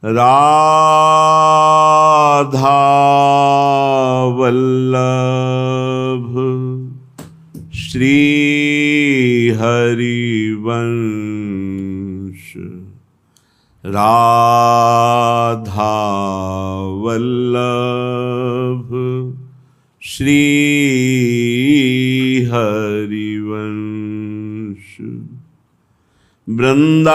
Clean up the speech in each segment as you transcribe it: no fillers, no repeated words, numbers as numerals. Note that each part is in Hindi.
राधा वल्लभ श्री हरिवंश। राधा वल्लभ श्री हरिवंश। वृंदावनेश्वरी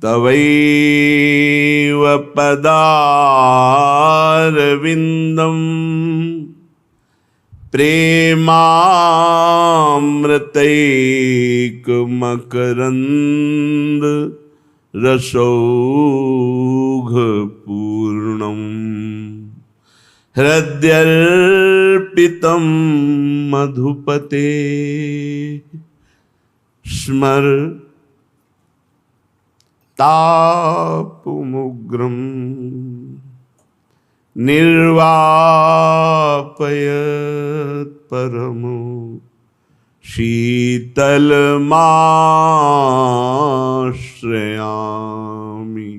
तवैव पदारविंदम प्रेमामृतैकमकरंद रसौघपूर्णम् हृद्यर्पितं मधुपते स्मर तापमुग्रं निर्वापयत् परमो शीतलमाश्रयामि।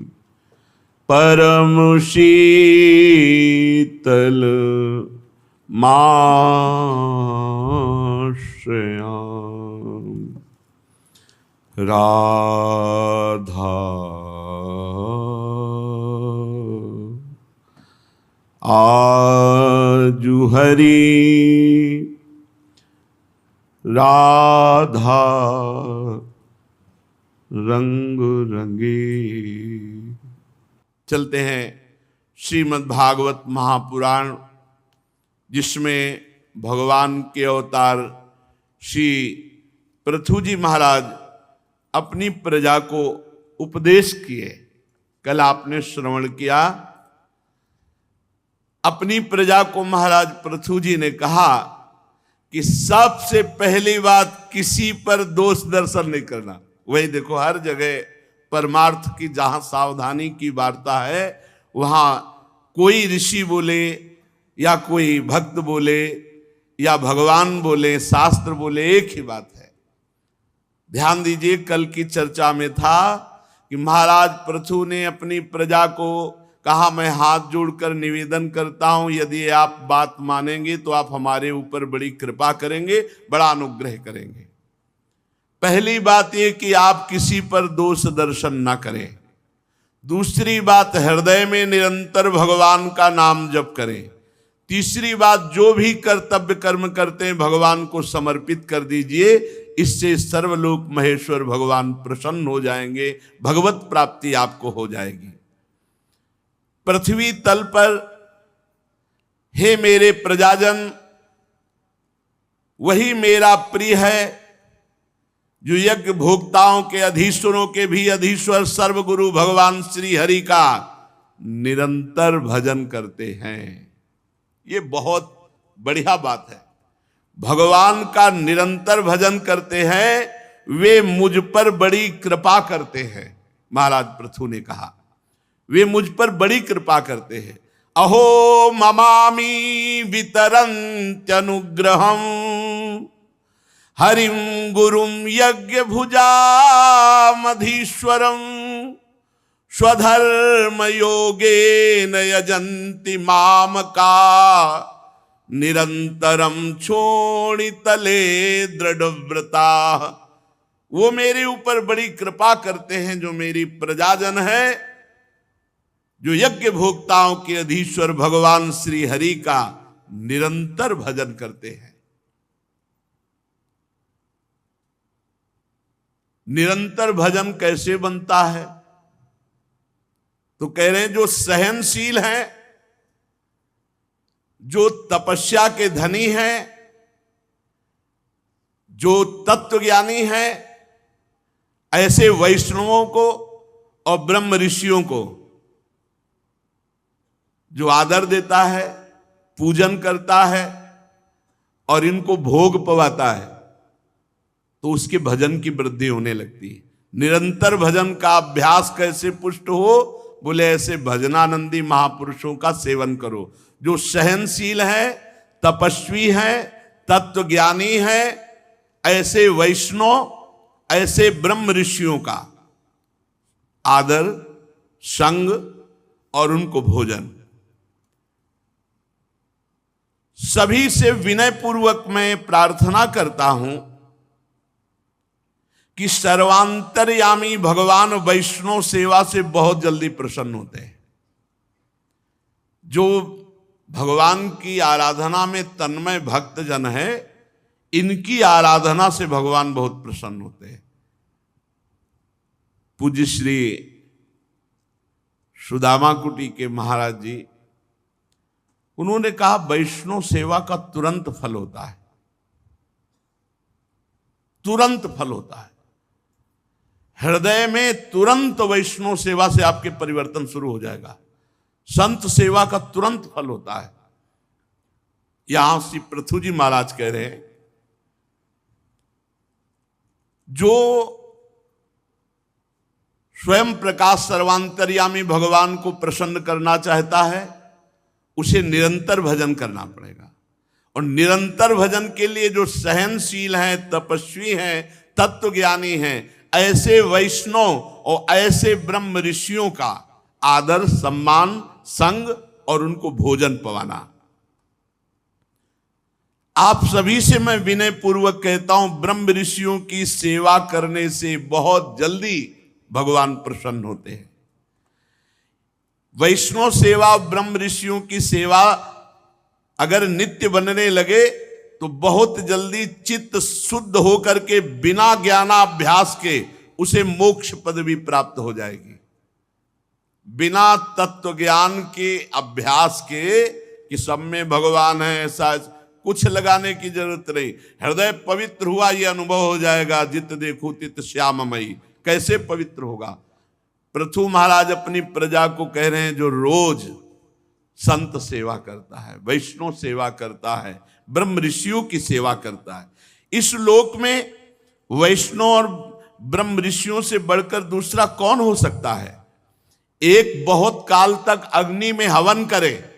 परम शीतल माश्रयामि। राधा आजु हरि राधा रंग रंगे। चलते हैं श्रीमद् भागवत महापुराण, जिसमें भगवान के अवतार श्री पृथु जी महाराज अपनी प्रजा को उपदेश किए। कल आपने श्रवण किया, अपनी प्रजा को महाराज पृथु जी ने कहा कि सबसे पहली बात किसी पर दोष दर्शन नहीं करना। वही देखो, हर जगह परमार्थ की जहां सावधानी की वार्ता है, वहां कोई ऋषि बोले या कोई भक्त बोले या भगवान बोले, शास्त्र बोले, एक ही बात है। ध्यान दीजिए, कल की चर्चा में था कि महाराज पृथु ने अपनी प्रजा को कहा, मैं हाथ जोड़कर निवेदन करता हूं, यदि आप बात मानेंगे तो आप हमारे ऊपर बड़ी कृपा करेंगे, बड़ा अनुग्रह करेंगे। पहली बात ये कि आप किसी पर दोष दर्शन ना करें। दूसरी बात, हृदय में निरंतर भगवान का नाम जप करें। तीसरी बात, जो भी कर्तव्य कर्म करते हैं भगवान को समर्पित कर दीजिए। इससे सर्वलोक महेश्वर भगवान प्रसन्न हो जाएंगे, भगवत प्राप्ति आपको हो जाएगी। पृथ्वी तल पर हे मेरे प्रजाजन, वही मेरा प्रिय है जो यज्ञ भोक्ताओं के, अधीश्वरों के भी अधीश्वर सर्वगुरु भगवान श्री हरि का निरंतर भजन करते हैं। ये बहुत बढ़िया बात है। भगवान का निरंतर भजन करते हैं, वे मुझ पर बड़ी कृपा करते हैं। महाराज पृथु ने कहा, वे मुझ पर बड़ी कृपा करते हैं। अहो ममामि वितरन्त्यनुग्रहं हरिं गुरुं यज्ञ भुजामधीश्वरं स्वधर्म योगेन यजन्ति मामका निरंतरम छोड़ितले दृढ़व्रता। वो मेरे ऊपर बड़ी कृपा करते हैं, जो मेरी प्रजाजन है, जो यज्ञ भोक्ताओं के अधीश्वर भगवान श्री हरि का निरंतर भजन करते हैं। निरंतर भजन कैसे बनता है? तो कह रहे हैं जो सहनशील हैं, जो तपस्या के धनी हैं, जो तत्वज्ञानी हैं, ऐसे वैष्णवों को और ब्रह्म ऋषियों को जो आदर देता है, पूजन करता है और इनको भोग पवाता है, तो उसके भजन की वृद्धि होने लगती है। निरंतर भजन का अभ्यास कैसे पुष्ट हो? बोले ऐसे भजनानंदी महापुरुषों का सेवन करो, जो सहनशील है, तपस्वी है, तत्वज्ञानी है ऐसे वैष्णव, ऐसे ब्रह्म ऋषियों का आदर, संग और उनको भोजन। सभी से विनय पूर्वक मैं प्रार्थना करता हूं कि सर्वांतर्यामी भगवान वैष्णव सेवा से बहुत जल्दी प्रसन्न होते हैं। जो भगवान की आराधना में तन्मय भक्त जन है, इनकी आराधना से भगवान बहुत प्रसन्न होते हैं। पूज्य श्री सुदामा कुटी के महाराज जी, उन्होंने कहा वैष्णव सेवा का तुरंत फल होता है, तुरंत फल होता है। हृदय में तुरंत वैष्णव सेवा से आपके परिवर्तन शुरू हो जाएगा। संत सेवा का तुरंत फल होता है। यहां श्री पृथु जी महाराज कह रहे हैं, जो स्वयं प्रकाश सर्वांतर्यामी भगवान को प्रसन्न करना चाहता है, उसे निरंतर भजन करना पड़ेगा। और निरंतर भजन के लिए जो सहनशील हैं, तपस्वी हैं, तत्वज्ञानी हैं, ऐसे वैष्णव और ऐसे ब्रह्म ऋषियों का आदर, सम्मान, संग और उनको भोजन पवाना। आप सभी से मैं विनय पूर्वक कहता हूं, ब्रह्म ऋषियों की सेवा करने से बहुत जल्दी भगवान प्रसन्न होते हैं। वैष्णव सेवा, ब्रह्म ऋषियों की सेवा अगर नित्य बनने लगे तो बहुत जल्दी चित्त शुद्ध होकर के बिना ज्ञानाभ्यास के उसे मोक्ष पदवी प्राप्त हो जाएगी। बिना तत्व ज्ञान के अभ्यास के कि सब में भगवान है, ऐसा कुछ लगाने की जरूरत नहीं। हृदय पवित्र हुआ, यह अनुभव हो जाएगा, जित देखो तित श्याममयी। कैसे पवित्र होगा? पृथु महाराज अपनी प्रजा को कह रहे हैं, जो रोज संत सेवा करता है, वैष्णव सेवा करता है, ब्रह्म ऋषियों की सेवा करता है, इस लोक में वैष्णव और ब्रह्म ऋषियों से बढ़कर दूसरा कौन हो सकता है? एक बहुत काल तक अग्नि में हवन करे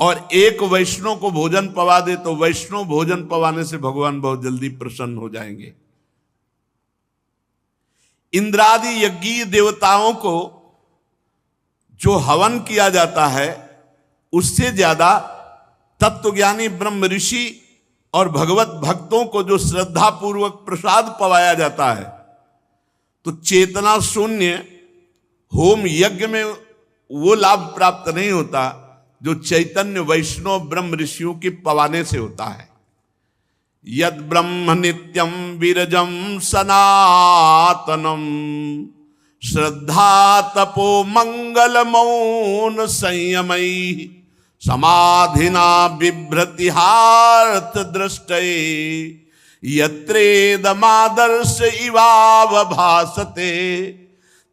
और एक वैष्णव को भोजन पवा दे, तो वैष्णव भोजन पवाने से भगवान बहुत जल्दी प्रसन्न हो जाएंगे। इंद्रादि यज्ञीय देवताओं को जो हवन किया जाता है, उससे ज्यादा तत्वज्ञानी ब्रह्म ऋषि और भगवत भक्तों को जो श्रद्धा पूर्वक प्रसाद पवाया जाता है, तो चेतना शून्य होम यज्ञ में वो लाभ प्राप्त नहीं होता जो चैतन्य वैष्णव ब्रह्म ऋषियों के पवाने से होता है। यद ब्रह्म नित्यम विरजम सनातनम श्रद्धा तपो मंगल मौन संयमई समाधिना बिभ्रतिहार्थ दृष्टये यत्रेदमादर्श इवाव भासते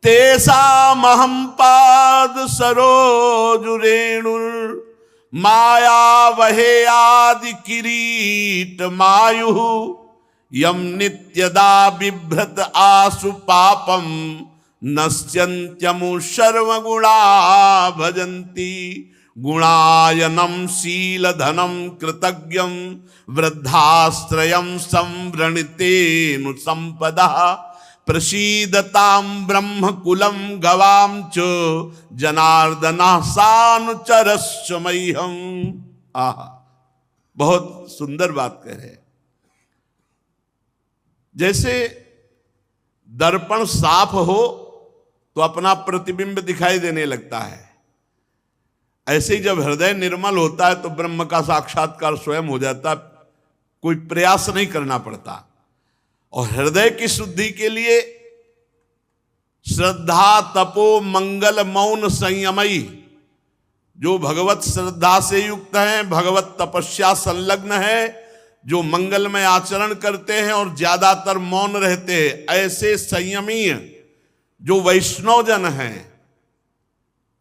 तेषामहं पाद सरोजुरेणुर् मायावहे आदि किरीट मायु यम नित्यदा बिभ्रत आसु पापम नश्यन्त्यमु सर्वगुणा भजन्ति गुणायनम शीलधनम कृतज्ञम वृद्धाश्रयम संवृणितेनु संपदा प्रसीदताम ब्रह्म कुलम गवाम च जनार्दना सानुचरस्वमह्यम। आहा, बहुत सुंदर बात कह रहे हैं। जैसे दर्पण साफ हो तो अपना प्रतिबिंब दिखाई देने लगता है, ऐसे ही जब हृदय निर्मल होता है तो ब्रह्म का साक्षात्कार स्वयं हो जाता, कोई प्रयास नहीं करना पड़ता। और हृदय की शुद्धि के लिए श्रद्धा तपो मंगल मौन संयमई, जो भगवत श्रद्धा से युक्त हैं, भगवत तपस्या संलग्न है, जो मंगलमय आचरण करते हैं और ज्यादातर मौन रहते हैं, ऐसे संयमीय जो वैष्णव जन हैं,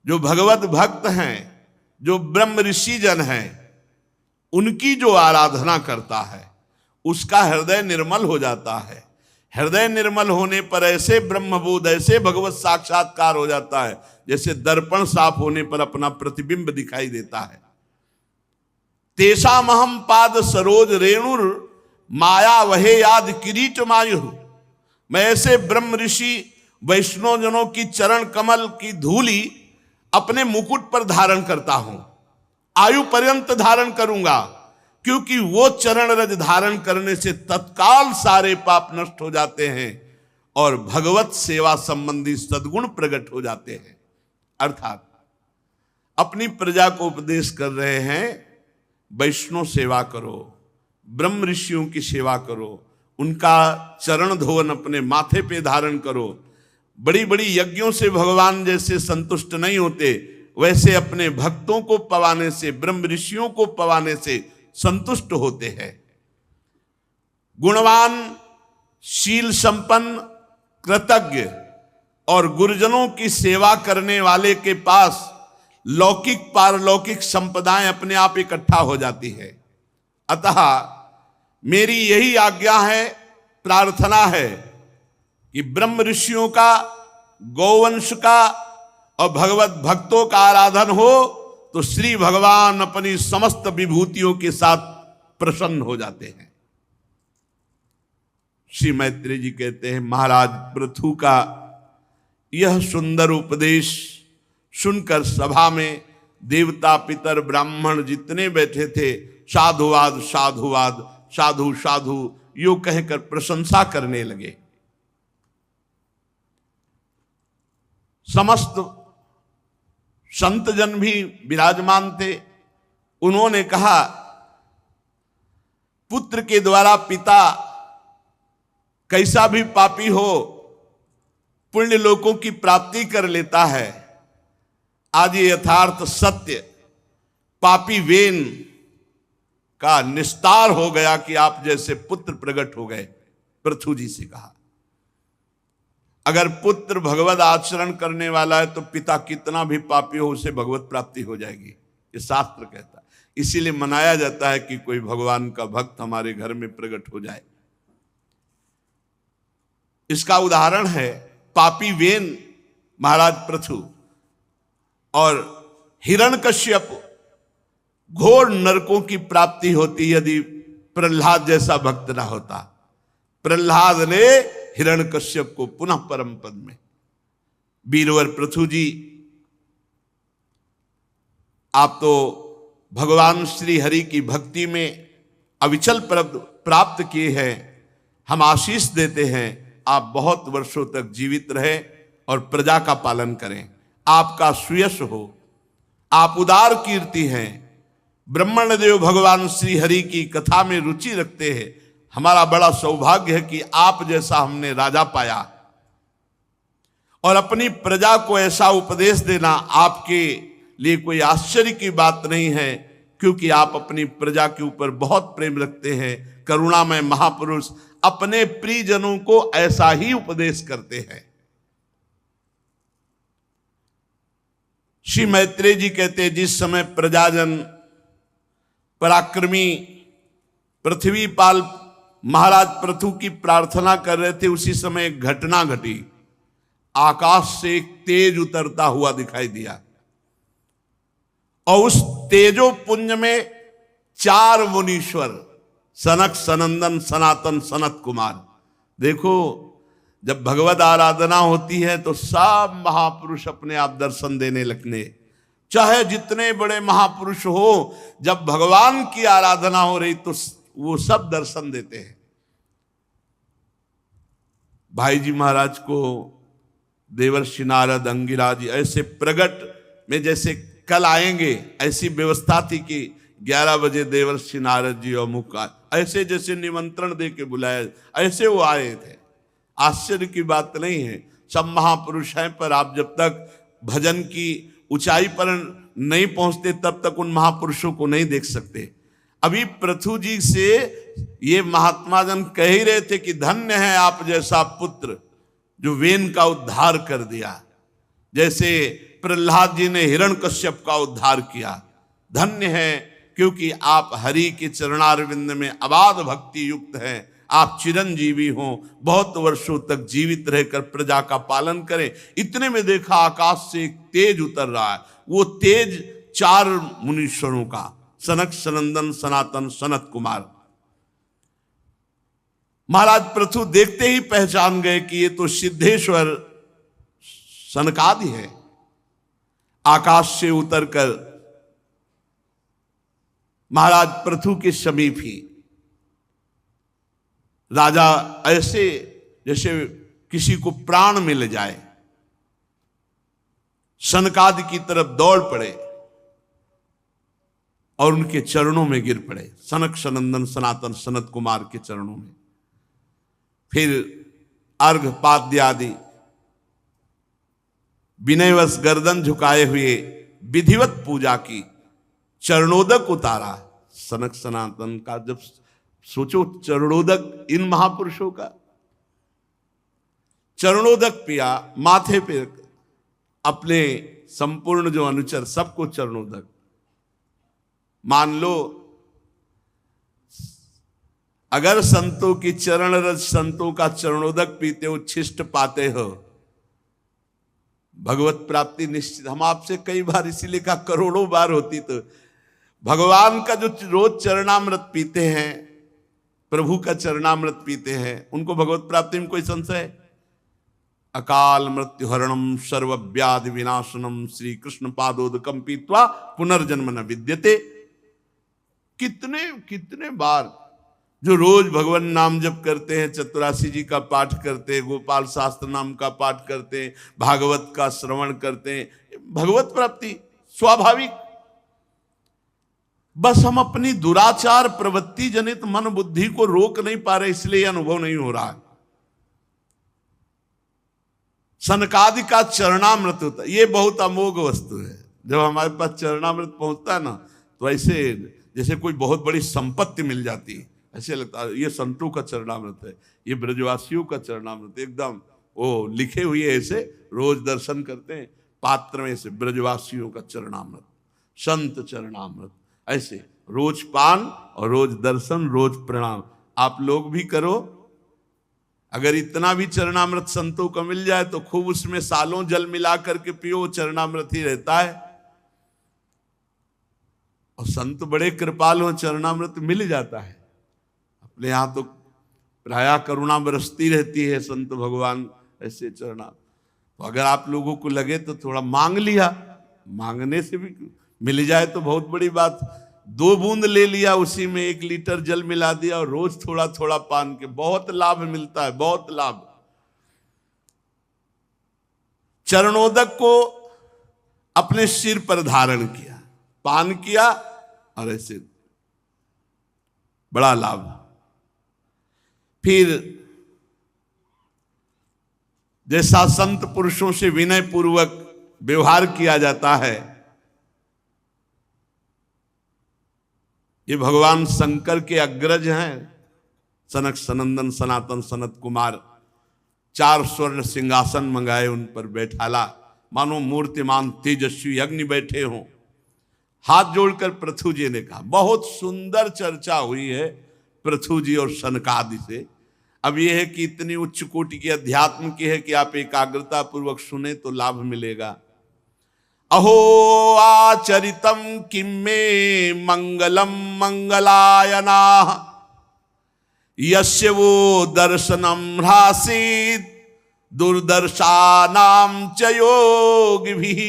जो भगवत भक्त हैं, जो ब्रह्म ऋषि जन हैं, उनकी जो आराधना करता है उसका हृदय निर्मल हो जाता है। हृदय निर्मल होने पर ऐसे ब्रह्मबोध, ऐसे भगवत साक्षात्कार हो जाता है जैसे दर्पण साफ होने पर अपना प्रतिबिंब दिखाई देता है। तेषामहं पाद सरोज रेणुर माया वहे याद किरीट मायु। मैं ऐसे ब्रह्म ऋषि वैष्णव जनों की चरण कमल की धूली अपने मुकुट पर धारण करता हूं, आयु पर्यंत धारण करूंगा, क्योंकि वो चरण रज धारण करने से तत्काल सारे पाप नष्ट हो जाते हैं और भगवत सेवा संबंधी सद्गुण प्रकट हो जाते हैं। अर्थात अपनी प्रजा को उपदेश कर रहे हैं, वैष्णव सेवा करो, ब्रह्म ऋषियों की सेवा करो, उनका चरण धोवन अपने माथे पे धारण करो। बड़ी बड़ी यज्ञों से भगवान जैसे संतुष्ट नहीं होते, वैसे अपने भक्तों को पवाने से, ब्रह्म ऋषियों को पवाने से संतुष्ट होते हैं। गुणवान, शील संपन्न, कृतज्ञ और गुरुजनों की सेवा करने वाले के पास लौकिक पारलौकिक संपदाएं अपने आप इकट्ठा हो जाती है। अतः मेरी यही आज्ञा है, प्रार्थना है कि ब्रह्म ऋषियों का, गौवंश का और भगवत भक्तों का आराधन हो तो श्री भगवान अपनी समस्त विभूतियों के साथ प्रसन्न हो जाते हैं। श्री मैत्रेय जी कहते हैं, महाराज पृथु का यह सुंदर उपदेश सुनकर सभा में देवता, पितर, ब्राह्मण जितने बैठे थे, साधुवाद साधुवाद, साधु साधु यो कहकर प्रशंसा करने लगे। समस्त संत जन भी विराजमान थे। उन्होंने कहा, पुत्र के द्वारा पिता कैसा भी पापी हो पुण्य लोकों की प्राप्ति कर लेता है। आज ये यथार्थ सत्य पापी वेन का निस्तार हो गया कि आप जैसे पुत्र प्रकट हो गए। पृथु जी से कहा, अगर पुत्र भगवत आचरण करने वाला है तो पिता कितना भी पापी हो उसे भगवत प्राप्ति हो जाएगी, ये शास्त्र कहता है। इसीलिए मनाया जाता है कि कोई भगवान का भक्त हमारे घर में प्रकट हो जाए। इसका उदाहरण है पापी वेन महाराज पृथु और हिरण्यकश्यप। घोर नरकों की प्राप्ति होती यदि प्रहलाद जैसा भक्त ना होता। प्रहलाद ने हिरण्यकश्यप को पुनः परम पद में। वीरवर पृथु जी, आप तो भगवान श्री हरि की भक्ति में अविचल प्राप्त किए हैं। हम आशीष देते हैं, आप बहुत वर्षों तक जीवित रहे और प्रजा का पालन करें, आपका सुयश हो, आप उदार कीर्ति हैं। ब्रह्मण देव भगवान श्री हरि की कथा में रुचि रखते हैं। हमारा बड़ा सौभाग्य है कि आप जैसा हमने राजा पाया। और अपनी प्रजा को ऐसा उपदेश देना आपके लिए कोई आश्चर्य की बात नहीं है, क्योंकि आप अपनी प्रजा के ऊपर बहुत प्रेम रखते हैं। करुणामय महापुरुष अपने प्रियजनों को ऐसा ही उपदेश करते हैं। श्री मैत्रेय जी कहते हैं, जिस समय प्रजाजन पराक्रमी पृथ्वीपाल महाराज पृथु की प्रार्थना कर रहे थे, उसी समय एक घटना घटी। आकाश से एक तेज उतरता हुआ दिखाई दिया और उस तेजो पुंज में 4 मुनीश्वर, सनक, सनंदन, सनातन, सनत कुमार। देखो, जब भगवत आराधना होती है तो सब महापुरुष अपने आप दर्शन देने लगने। चाहे जितने बड़े महापुरुष हो, जब भगवान की आराधना हो रही तो वो सब दर्शन देते हैं। भाई जी महाराज को देवर्षि नारद, अंगिराज ऐसे प्रगट में जैसे कल आएंगे, ऐसी व्यवस्था थी कि 11 बजे देवर्षि नारद जी और मुक्का ऐसे जैसे निमंत्रण दे के बुलाया, ऐसे वो आए थे। आश्चर्य की बात नहीं है, सब महापुरुष हैं, पर आप जब तक भजन की ऊंचाई पर नहीं पहुंचते तब तक उन महापुरुषों को नहीं देख सकते। अभी पृथु जी से ये महात्मा जन कह ही रहे थे कि धन्य है आप जैसा पुत्र जो वेन का उद्धार कर दिया, जैसे प्रहलाद जी ने हिरण्यकश्यप का उद्धार किया। धन्य है, क्योंकि आप हरि के चरणारविंद में अबाध भक्ति युक्त हैं। आप चिरंजीवी हों, बहुत वर्षों तक जीवित रहकर प्रजा का पालन करें। इतने में देखा आकाश से एक तेज उतर रहा है। वो तेज 4 मुनीश्वरों का, सनक, सनंदन, सनातन, सनत कुमार। महाराज पृथु देखते ही पहचान गए कि ये तो सिद्धेश्वर सनकादि है। आकाश से उतरकर महाराज पृथु के समीप ही राजा ऐसे जैसे किसी को प्राण मिल जाए सनकादि की तरफ दौड़ पड़े और उनके चरणों में गिर पड़े, सनक सनंदन सनातन सनत कुमार के चरणों में। फिर अर्घ पाद्य आदि विनयवश गर्दन झुकाए हुए विधिवत पूजा की, चरणोदक उतारा। सनक सनातन का जब सोचो चरणोदक इन महापुरुषों का चरणोदक पिया, माथे पे अपने संपूर्ण जो अनुचर सबको चरणोदक। मान लो अगर संतों की चरण रज संतों का चरणोदक पीते हो, उच्छिष्ट पाते हो, भगवत प्राप्ति निश्चित। हम आपसे कई बार इसीलिए कहा करोड़ों बार होती तो भगवान का जो रोज चरणामृत पीते हैं, प्रभु का चरणामृत पीते हैं, उनको भगवत प्राप्ति में कोई संशय है? अकाल मृत्यु हरणम सर्व व्याधि विनाशनम श्री कृष्ण पादोदकम पीत्वा पुनर्जन्म न विद्यते। कितने कितने बार जो रोज भगवान नाम जप करते हैं, चतुरासी जी का पाठ करते हैं, गोपाल शास्त्र नाम का पाठ करते हैं, भागवत का श्रवण करते हैं, भगवत प्राप्ति स्वाभाविक। बस हम अपनी दुराचार प्रवृत्ति जनित मन बुद्धि को रोक नहीं पा रहे, इसलिए अनुभव नहीं हो रहा है। सनकादि का चरणामृत होता है, ये बहुत अमोघ वस्तु है। जब हमारे पास चरणामृत पहुंचता है ना, तो ऐसे जैसे कोई बहुत बड़ी संपत्ति मिल जाती है, ऐसे लगता है ये संतों का चरणामृत है, ये ब्रजवासियों का चरणामृत। एकदम वो लिखे हुए ऐसे रोज दर्शन करते हैं पात्र में से, ब्रजवासियों का चरणामृत, संत चरणामृत, ऐसे रोज पान और रोज दर्शन, रोज प्रणाम। आप लोग भी करो। अगर इतना भी चरणामृत संतों को मिल जाए तो खूब उसमें सालों जल मिला करके पियो, चरणामृत ही रहता है। और संत बड़े कृपाल हो, चरणामृत मिल जाता है। अपने यहां तो प्रायः करुणा बरसती रहती है, संत भगवान ऐसे चरणा। तो अगर आप लोगों को लगे तो थोड़ा मांग लिया, मांगने से भी मिल जाए तो बहुत बड़ी बात। 2 बूंद ले लिया, उसी में 1 लीटर जल मिला दिया और रोज थोड़ा थोड़ा पान के, बहुत लाभ मिलता है, बहुत लाभ। चरणोदक को अपने सिर पर धारण किया, पान किया और ऐसे बड़ा लाभ। फिर जैसा संत पुरुषों से विनय पूर्वक व्यवहार किया जाता है, ये भगवान शंकर के अग्रज हैं, सनक सनंदन सनातन सनत कुमार। 4 स्वर्ण सिंहासन मंगाए, उन पर बैठाला, मानो मूर्तिमान तेजस्वी अग्नि बैठे हों। हाथ जोड़कर पृथु जी ने कहा, बहुत सुंदर चर्चा हुई है पृथु जी और सनकादि से। अब यह है कि इतनी उच्च कोटि की अध्यात्म की है कि आप एकाग्रता पूर्वक सुने तो लाभ मिलेगा। अहो आचरितम किम में मंगलम मंगलायना, यस्य वो दर्शनम ह्रासीत दुर्दर्शानाम च योगिभिः,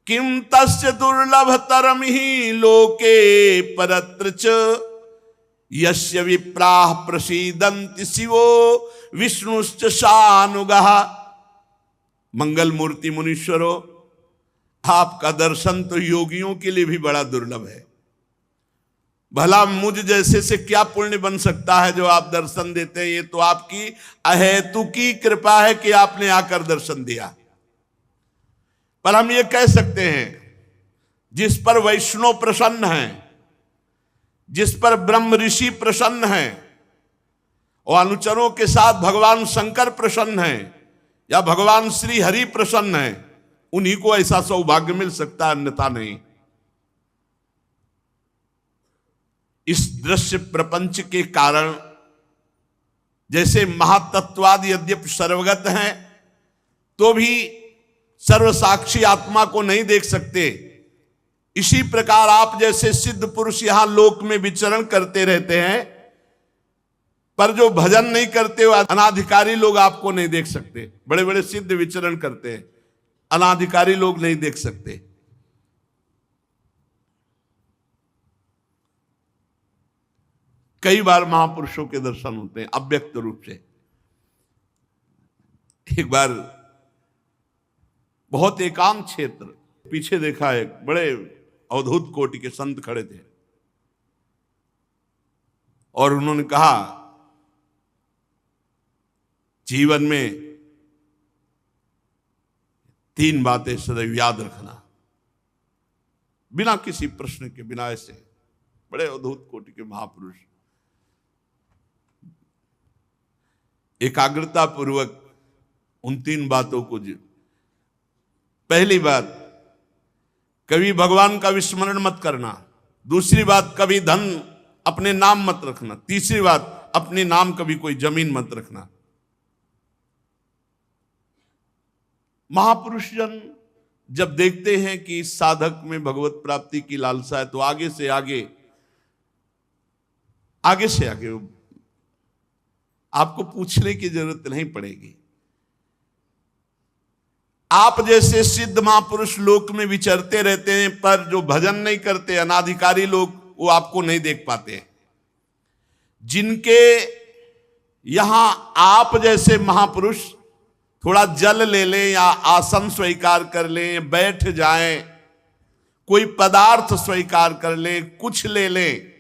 किम तस्य दुर्लभतरम ही लोके परत्र च, यस्य विप्राः प्रसीदन्ति शिवो विष्णुश्च शानुगः। मंगल मूर्ति मुनीश्वरो, आपका दर्शन तो योगियों के लिए भी बड़ा दुर्लभ है। भला मुझ जैसे से क्या पुण्य बन सकता है जो आप दर्शन देते हैं? ये तो आपकी अहेतुकी कृपा है कि आपने आकर दर्शन दिया। पर हम ये कह सकते हैं, जिस पर वैष्णव प्रसन्न हैं, जिस पर ब्रह्म ऋषि प्रसन्न हैं और अनुचरों के साथ भगवान शंकर प्रसन्न हैं या भगवान श्री हरि प्रसन्न हैं, उन्हीं को ऐसा सौभाग्य मिल सकता है, अन्यथा नहीं। इस दृश्य प्रपंच के कारण जैसे महातत्वाद यद्यपि सर्वगत हैं, तो भी सर्वसाक्षी आत्मा को नहीं देख सकते। इसी प्रकार आप जैसे सिद्ध पुरुष यहां लोक में विचरण करते रहते हैं, पर जो भजन नहीं करते वो अनाधिकारी लोग आपको नहीं देख सकते। बड़े बड़े सिद्ध विचरण करते हैं, अनाधिकारी लोग नहीं देख सकते। कई बार महापुरुषों के दर्शन होते हैं अव्यक्त रूप से। एक बार बहुत एकांत क्षेत्र, पीछे देखा है बड़े अवधूत कोटि के संत खड़े थे और उन्होंने कहा जीवन में 3 बातें सदैव याद रखना, बिना किसी प्रश्न के, बिना ऐसे। बड़े अवधूत कोटि के महापुरुष एकाग्रता पूर्वक उन 3 बातों को पहली बात, कभी भगवान का विस्मरण मत करना। दूसरी बात, कभी धन अपने नाम मत रखना। तीसरी बात, अपने नाम कभी कोई जमीन मत रखना। महापुरुष जन जब देखते हैं कि इस साधक में भगवत प्राप्ति की लालसा है तो आगे से आगे आपको पूछने की जरूरत नहीं पड़ेगी। आप जैसे सिद्ध महापुरुष लोक में विचरते रहते हैं, पर जो भजन नहीं करते अनाधिकारी लोग, वो आपको नहीं देख पाते। जिनके यहां आप जैसे महापुरुष थोड़ा जल ले लें या आसन स्वीकार कर लें, बैठ जाएं, कोई पदार्थ स्वीकार कर लें, कुछ ले लें,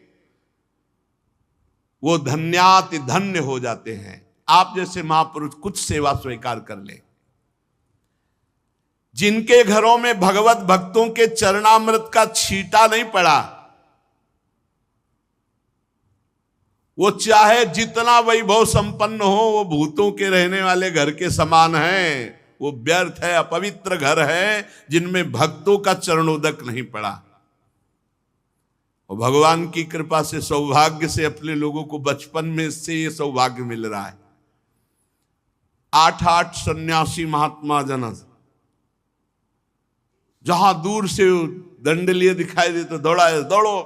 वो धन्याति धन्य हो जाते हैं। आप जैसे महापुरुष कुछ सेवा स्वीकार कर लें। जिनके घरों में भगवत भक्तों के चरणामृत का छींटा नहीं पड़ा, वो चाहे जितना वैभव संपन्न हो, वो भूतों के रहने वाले घर के समान है। वो व्यर्थ है, अपवित्र घर है जिनमें भक्तों का चरणोदक नहीं पड़ा। और भगवान की कृपा से सौभाग्य से अपने लोगों को बचपन में से ये सौभाग्य मिल रहा है। 8 सन्यासी महात्मा जन जहां दूर से दंड लिए दिखाई दे तो दौड़ो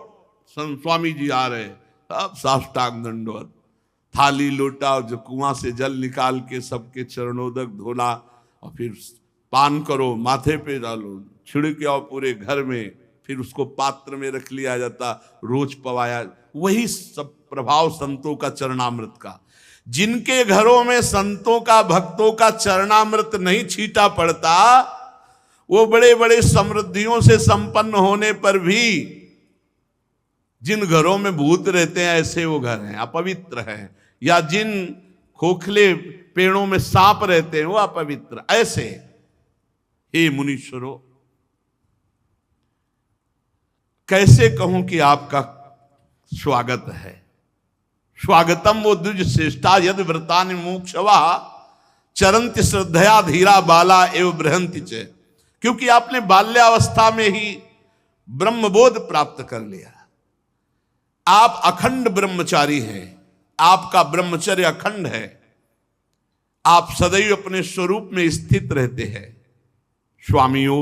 स्वामी जी आ रहे, सब साष्टांग दंडवत, थाली लोटा जो कुआं से जल निकाल के सबके चरणोदक धोना और फिर पान करो, माथे पे डालो, छिड़के आओ पूरे घर में, फिर उसको पात्र में रख लिया जाता, रोज पवाया। वही सब प्रभाव संतों का चरणामृत का। जिनके घरों में संतों का भक्तों का चरणामृत नहीं छीटा पड़ता, वो बड़े बड़े समृद्धियों से संपन्न होने पर भी जिन घरों में भूत रहते हैं ऐसे वो घर हैं, अपवित्र हैं। या जिन खोखले पेड़ों में सांप रहते हैं वो अपवित्र। ऐसे हे मुनीश्वरों, कैसे कहूं कि आपका स्वागत है। स्वागतम वो द्विज श्रेष्ठा यद व्रतानि मोक्षवा चरंति श्रद्धया धीरा बाला एवं बृहंति च। क्योंकि आपने बाल्यावस्था में ही ब्रह्मबोध प्राप्त कर लिया। आप अखंड ब्रह्मचारी हैं, आपका ब्रह्मचर्य अखंड है। आप सदैव अपने स्वरूप में स्थित रहते हैं। स्वामियों,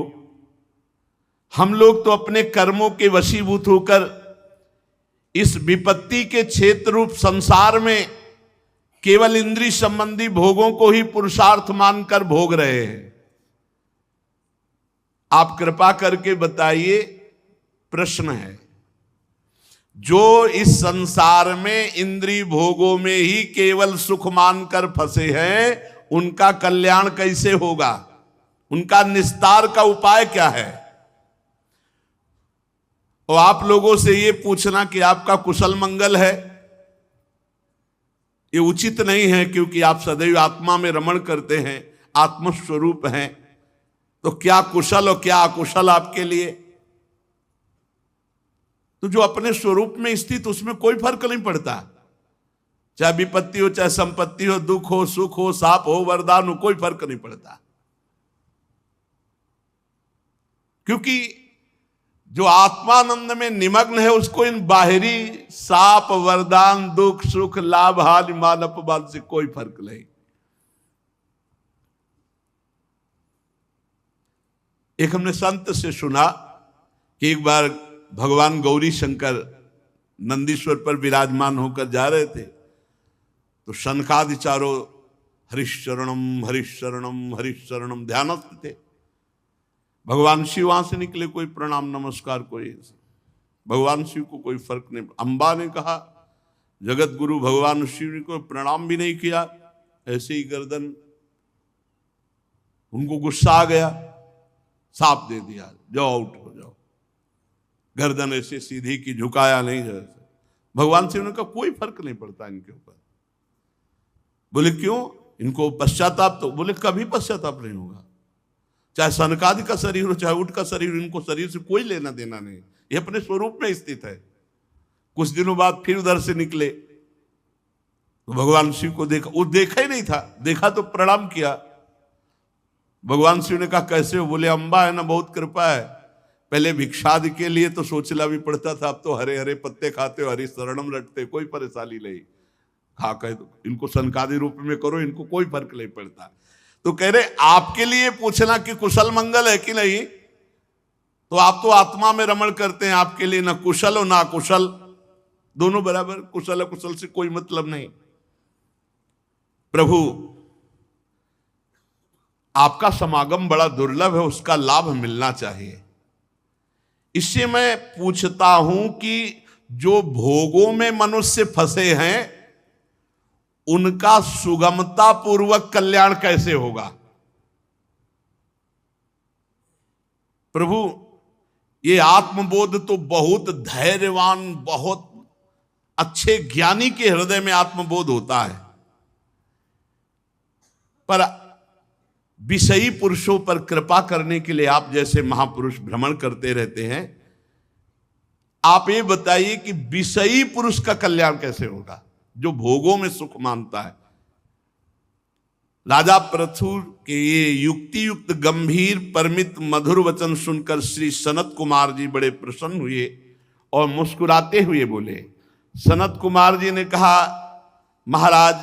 हम लोग तो अपने कर्मों के वशीभूत होकर इस विपत्ति के क्षेत्र रूप संसार में केवल इंद्रिय संबंधी भोगों को ही पुरुषार्थ मानकर भोग रहे हैं। आप कृपा करके बताइए, प्रश्न है, जो इस संसार में इंद्रिय भोगों में ही केवल सुख मानकर फंसे हैं, उनका कल्याण कैसे होगा? उनका निस्तार का उपाय क्या है? और आप लोगों से ये पूछना कि आपका कुशल मंगल है, ये उचित नहीं है, क्योंकि आप सदैव आत्मा में रमण करते हैं, आत्मस्वरूप हैं। तो क्या कुशल और क्या अकुशल आपके लिए? तो जो अपने स्वरूप में स्थित, उसमें कोई फर्क नहीं पड़ता। चाहे विपत्ति हो, चाहे संपत्ति हो, दुख हो, सुख हो, साप हो, वरदान हो, कोई फर्क नहीं पड़ता। क्योंकि जो आत्मानंद में निमग्न है, उसको इन बाहरी साप, वरदान, दुख, सुख, लाभ, हानि, मान, अपमान से कोई फर्क नहीं। एक हमने संत से सुना कि एक बार भगवान गौरी शंकर नंदीश्वर पर विराजमान होकर जा रहे थे, तो शनकादि चारों हरिशरणम हरिशरणम हरिशरणम ध्यानस्थ थे। भगवान शिव वहां से निकले, कोई प्रणाम नमस्कार, कोई भगवान शिव को कोई फर्क नहीं। अंबा ने कहा, जगत गुरु भगवान शिव को प्रणाम भी नहीं किया, ऐसे ही गर्दन, उनको गुस्सा आ गया, साप दे दिया, जाओ आउट हो जाओ। गर्दन ऐसे सीधी की, झुकाया नहीं जैसे। भगवान शिव ने कहा कोई फर्क नहीं पड़ता इनके ऊपर। बोले क्यों? इनको पश्चाताप, तो बोले कभी पश्चाताप नहीं होगा, चाहे सनकादि का शरीर हो चाहे उठ का शरीर, इनको शरीर से कोई लेना देना नहीं, ये अपने स्वरूप में स्थित है। कुछ दिनों बाद फिर उधर से निकले तो भगवान शिव को देखा, वो देखा ही नहीं था, देखा तो प्रणाम किया। भगवान शिव ने कहा कैसे हो? बोले अंबा है ना, बहुत कृपा है, पहले भिक्षादि के लिए तो सोचना भी पड़ता था, अब तो हरे हरे पत्ते खाते हो, हरी शरणम रटते, कोई परेशानी नहीं, खा कह दो, इनको सनकादि रूप में करो, इनको कोई फर्क नहीं पड़ता। तो कह रहे आपके लिए पूछना कि कुशल मंगल है कि नहीं, तो आप तो आत्मा में रमण करते हैं, आपके लिए ना कुशल हो ना कुशल, दोनों बराबर, कुशल कुशल से कोई मतलब नहीं। प्रभु आपका समागम बड़ा दुर्लभ है, उसका लाभ मिलना चाहिए। इससे मैं पूछता हूं कि जो भोगों में मनुष्य फंसे हैं उनका सुगमता पूर्वक कल्याण कैसे होगा? प्रभु ये आत्मबोध तो बहुत धैर्यवान, बहुत अच्छे ज्ञानी के हृदय में आत्मबोध होता है, पर विषयी पुरुषों पर कृपा करने के लिए आप जैसे महापुरुष भ्रमण करते रहते हैं, आप ये बताइए कि विषयी पुरुष का कल्याण कैसे होगा जो भोगों में सुख मानता है? राजा पृथु के ये युक्ति युक्त गंभीर परमित मधुर वचन सुनकर श्री सनत कुमार जी बड़े प्रसन्न हुए और मुस्कुराते हुए बोले। सनत कुमार जी ने कहा, महाराज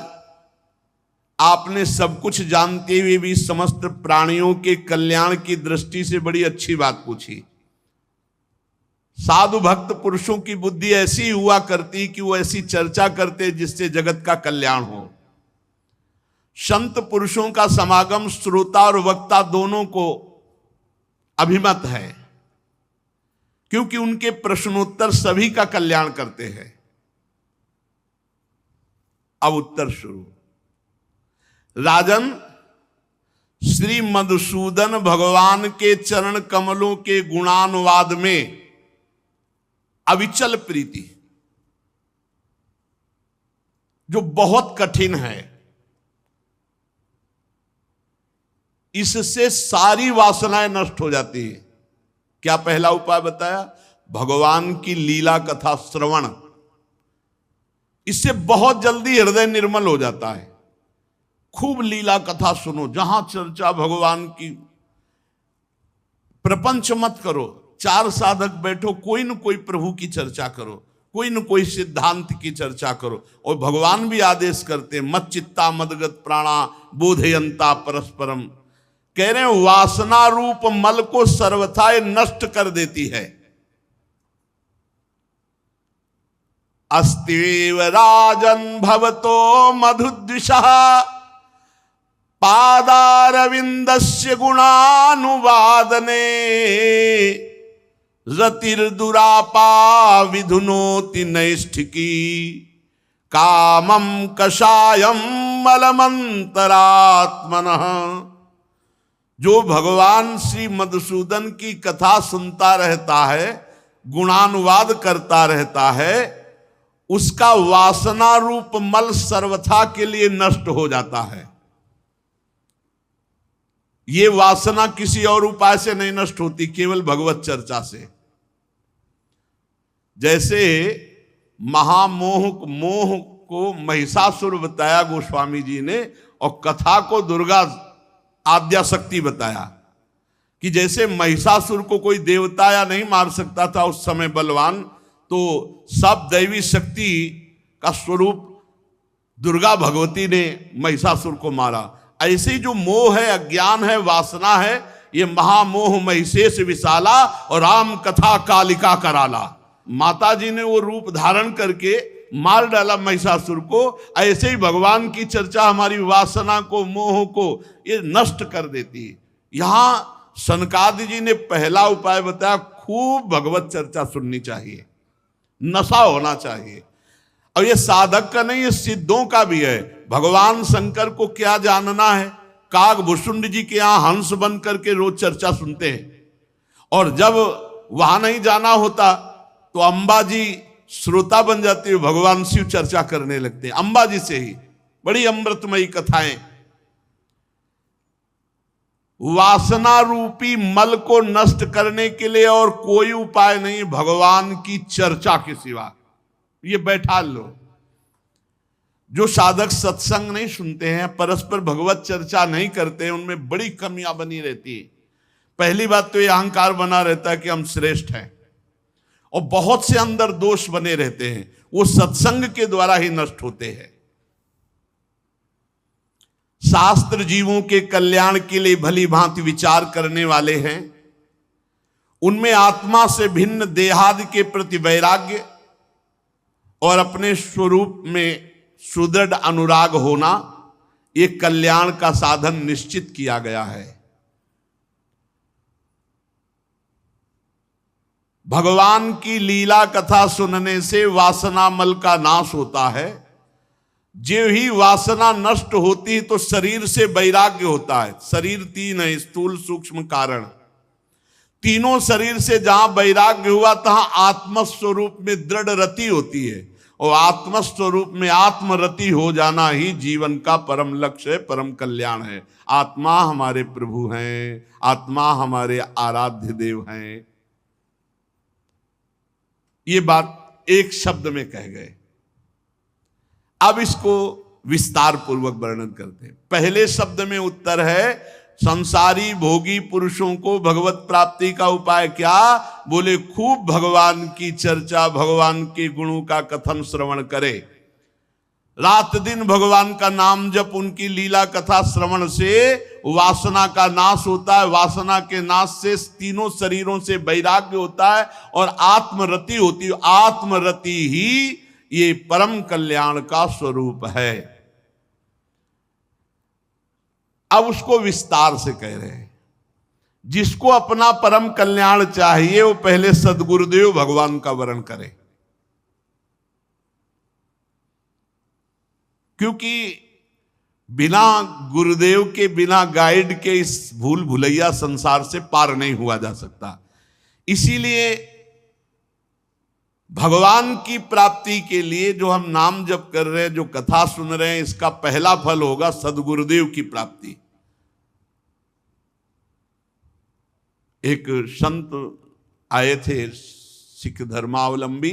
आपने सब कुछ जानते हुए भी समस्त प्राणियों के कल्याण की दृष्टि से बड़ी अच्छी बात पूछी। साधु भक्त पुरुषों की बुद्धि ऐसी हुआ करती कि वो ऐसी चर्चा करते जिससे जगत का कल्याण हो। संत पुरुषों का समागम श्रोता और वक्ता दोनों को अभिमत है, क्योंकि उनके प्रश्नोत्तर सभी का कल्याण करते हैं। अब उत्तर शुरू। राजन, श्री मधुसूदन भगवान के चरण कमलों के गुणानुवाद में अविचल प्रीति, जो बहुत कठिन है, इससे सारी वासनाएं नष्ट हो जाती है। क्या पहला उपाय बताया? भगवान की लीला कथा श्रवण, इससे बहुत जल्दी हृदय निर्मल हो जाता है। खूब लीला कथा सुनो, जहां चर्चा भगवान की, प्रपंच मत करो, चार साधक बैठो, कोई न कोई प्रभु की चर्चा करो, कोई न कोई सिद्धांत की चर्चा करो। और भगवान भी आदेश करते, मत चित्ता मदगत प्राणा बोधयंता परस्परम। कह रहे हैं वासना रूप मल को सर्वथा नष्ट कर देती है। अस्तिव राजन भवतो मधुद्विषः पादारविंदस्य गुणानुवादने रतिर्दुरापा विधुनोति नैष्ठिकी कामं कषायम मलमंतरात्मनः। जो भगवान श्री मधुसूदन की कथा सुनता रहता है, गुणानुवाद करता रहता है, उसका वासना रूप मल सर्वथा के लिए नष्ट हो जाता है। ये वासना किसी और उपाय से नहीं नष्ट होती, केवल भगवत चर्चा से। जैसे मोह को महिषासुर बताया गोस्वामी जी ने, और कथा को दुर्गा आद्याशक्ति बताया, कि जैसे महिषासुर को कोई देवता या नहीं मार सकता था उस समय बलवान, तो सब दैवी शक्ति का स्वरूप दुर्गा भगवती ने महिषासुर को मारा। ऐसे ही जो मोह है, अज्ञान है, वासना है, ये महामोह महिषेश विशाला और राम कथा कालिका कराला। माता जी ने वो रूप धारण करके मार डाला महिषासुर को, ऐसे ही भगवान की चर्चा हमारी वासना को, मोह को ये नष्ट कर देती है। यहां सनकादि जी ने पहला उपाय बताया, खूब भगवत चर्चा सुननी चाहिए, नशा होना चाहिए। और ये साधक का नहीं, ये सिद्धों का भी है। भगवान शंकर को क्या जानना है, कागभूषुंड जी के यहां हंस बन करके रोज चर्चा सुनते हैं, और जब वहां नहीं जाना होता तो अंबा जी श्रोता बन जाती है, भगवान शिव चर्चा करने लगते हैं अंबा जी से ही। बड़ी अमृतमयी कथाएं। वासना रूपी मल को नष्ट करने के लिए और कोई उपाय नहीं भगवान की चर्चा के सिवा। ये बैठा लो। जो साधक सत्संग नहीं सुनते हैं, परस्पर भगवत चर्चा नहीं करते हैं, उनमें बड़ी कमियां बनी रहती है। पहली बात तो ये अहंकार बना रहता है कि हम श्रेष्ठ हैं, और बहुत से अंदर दोष बने रहते हैं, वो सत्संग के द्वारा ही नष्ट होते हैं। शास्त्र जीवों के कल्याण के लिए भली भांति विचार करने वाले हैं। उनमें आत्मा से भिन्न देहादि के प्रति वैराग्य और अपने स्वरूप में सुदृढ़ अनुराग होना, ये कल्याण का साधन निश्चित किया गया है। भगवान की लीला कथा सुनने से वासना मल का नाश होता है। जो ही वासना नष्ट होती तो शरीर से वैराग्य होता है। शरीर तीन है, स्थूल सूक्ष्म कारण। तीनों शरीर से जहां वैराग्य हुआ तहां आत्मस्वरूप में दृढ़ रति होती है, और आत्मस्वरूप में आत्मरति हो जाना ही जीवन का परम लक्ष्य है, परम कल्याण है। आत्मा हमारे प्रभु हैं, आत्मा हमारे आराध्य देव हैं। ये बात एक शब्द में कह गए। अब इसको विस्तार पूर्वक वर्णन करते हैं। पहले शब्द में उत्तर है, संसारी भोगी पुरुषों को भगवत प्राप्ति का उपाय क्या? बोले खूब भगवान की चर्चा, भगवान के गुणों का कथन श्रवण करे, रात दिन भगवान का नाम जप, उनकी लीला कथा श्रवण से वासना का नाश होता है। वासना के नाश से तीनों शरीरों से वैराग्य होता है और आत्मरति होती है। आत्मरति ही ये परम कल्याण का स्वरूप है। अब उसको विस्तार से कह रहे हैं। जिसको अपना परम कल्याण चाहिए वो पहले सद्गुरुदेव भगवान का वरण करे, क्योंकि बिना गुरुदेव के, बिना गाइड के इस भूल भुलैया संसार से पार नहीं हुआ जा सकता। इसीलिए भगवान की प्राप्ति के लिए जो हम नाम जप कर रहे हैं, जो कथा सुन रहे हैं, इसका पहला फल होगा सद्गुरुदेव की प्राप्ति। एक संत आए थे सिख धर्मावलंबी,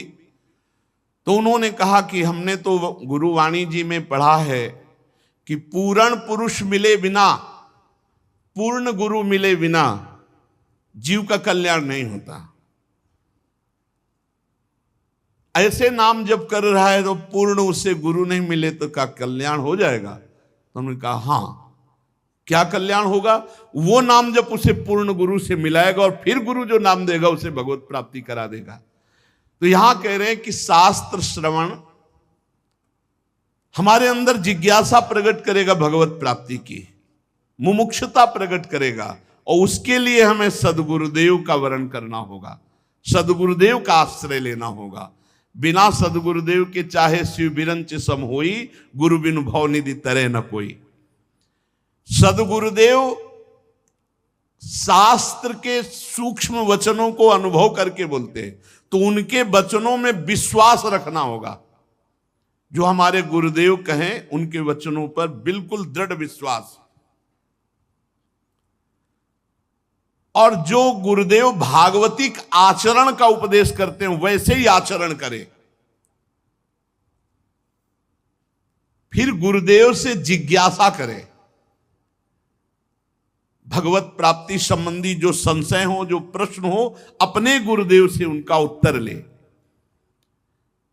तो उन्होंने कहा कि हमने तो गुरुवाणी जी में पढ़ा है कि पूर्ण पुरुष मिले बिना, पूर्ण गुरु मिले बिना जीव का कल्याण नहीं होता। ऐसे नाम जब कर रहा है तो पूर्ण उससे गुरु नहीं मिले तो क्या कल्याण हो जाएगा? तो हमने कहा हाँ, क्या कल्याण होगा? वो नाम जब उसे पूर्ण गुरु से मिलाएगा और फिर गुरु जो नाम देगा उसे भगवत प्राप्ति करा देगा। तो यहां कह रहे हैं कि शास्त्र श्रवण हमारे अंदर जिज्ञासा प्रकट करेगा, भगवत प्राप्ति की मुमुक्षुता प्रकट करेगा, और उसके लिए हमें सद्गुरुदेव का वरण करना होगा, सद्गुरुदेव का आश्रय लेना होगा। बिना सद्गुरुदेव के चाहे शिव बिरंच सम होई, गुरु बिनु भव निधि तरे न कोई। सद्गुरुदेव शास्त्र के सूक्ष्म वचनों को अनुभव करके बोलते हैं, तो उनके वचनों में विश्वास रखना होगा। जो हमारे गुरुदेव कहें उनके वचनों पर बिल्कुल दृढ़ विश्वास। और जो गुरुदेव भागवतिक आचरण का उपदेश करते हैं वैसे ही आचरण करें। फिर गुरुदेव से जिज्ञासा करें, भगवत प्राप्ति संबंधी जो संशय हो, जो प्रश्न हो, अपने गुरुदेव से उनका उत्तर ले।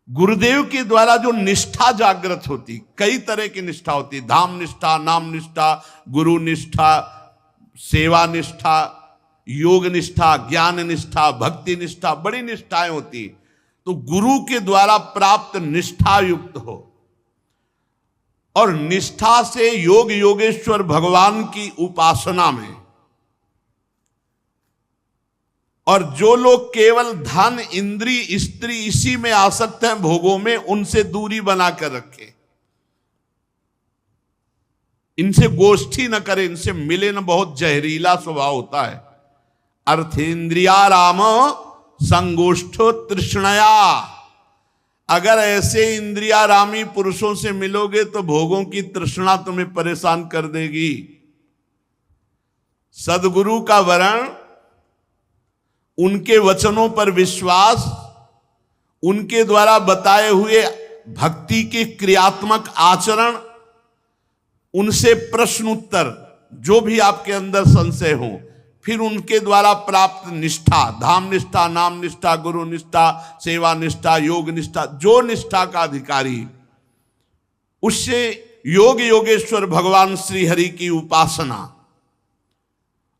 गुरुदेव के द्वारा जो निष्ठा जागृत होती, कई तरह की निष्ठा होती, धाम निष्ठा, नाम निष्ठा, गुरु निष्ठा, सेवा निष्ठा, योग निष्ठा, ज्ञान निष्ठा, भक्ति निष्ठा, बड़ी निष्ठाएं होती। तो गुरु के द्वारा प्राप्त निष्ठा युक्त हो, और निष्ठा से योग योगेश्वर भगवान की उपासना में। और जो लोग केवल धन, इंद्री, स्त्री इसी में आसक्त हैं, भोगों में, उनसे दूरी बनाकर रखे, इनसे गोष्ठी न करे, इनसे मिले न, बहुत जहरीला स्वभाव होता है। अर्थेंद्रिया राम संगोष्ठो तृष्णया। अगर ऐसे इंद्रियारामी पुरुषों से मिलोगे तो भोगों की तृष्णा तुम्हें परेशान कर देगी। सदगुरु का वरण, उनके वचनों पर विश्वास, उनके द्वारा बताए हुए भक्ति के क्रियात्मक आचरण, उनसे प्रश्न उत्तर, जो भी आपके अंदर संशय हो, फिर उनके द्वारा प्राप्त निष्ठा, धाम निष्ठा, नाम निष्ठा, गुरु निष्ठा, सेवा निष्ठा, योग निष्ठा, जो निष्ठा का अधिकारी, उससे योग योगेश्वर भगवान श्री हरि की उपासना,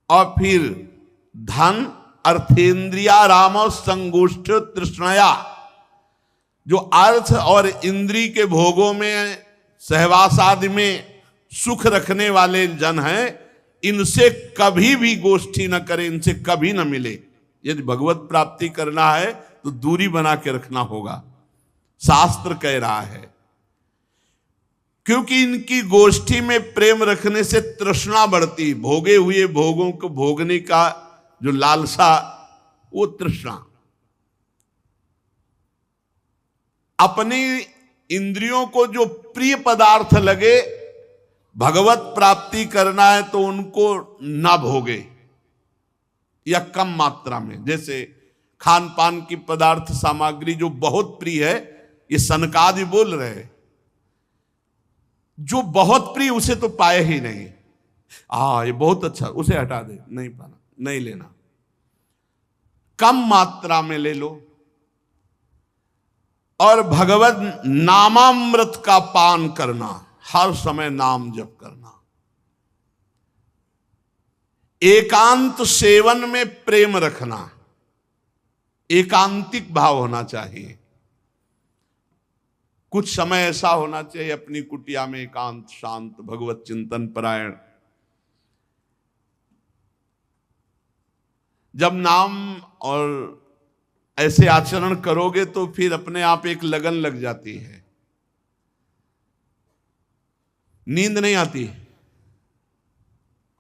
और फिर धन, अर्थेंद्रिया राम संगोष्ठ तृष्णया। जो अर्थ और इंद्री के भोगों में, सहवास आदि में सुख रखने वाले जन हैं, इनसे कभी भी गोष्ठी न करें, इनसे कभी न मिले। यदि भगवत प्राप्ति करना है तो दूरी बना के रखना होगा, शास्त्र कह रहा है। क्योंकि इनकी गोष्ठी में प्रेम रखने से तृष्णा बढ़ती, भोगे हुए भोगों को भोगने का जो लालसा, वो तृष्णा। अपनी इंद्रियों को जो प्रिय पदार्थ लगे, भगवत प्राप्ति करना है तो उनको ना भोगे, या कम मात्रा में। जैसे खान पान की पदार्थ सामग्री जो बहुत प्रिय है, ये सनकादि बोल रहे हैं, जो बहुत प्रिय उसे तो पाए ही नहीं। ये बहुत अच्छा, उसे हटा दे, नहीं पाना, नहीं लेना, कम मात्रा में ले लो। और भगवत नामामृत का पान करना, हर समय नाम जप करना, एकांत सेवन में प्रेम रखना, एकांतिक भाव होना चाहिए। कुछ समय ऐसा होना चाहिए अपनी कुटिया में एकांत, शांत, भगवत चिंतन परायण। जब नाम और ऐसे आचरण करोगे तो फिर अपने आप एक लगन लग जाती है, नींद नहीं आती।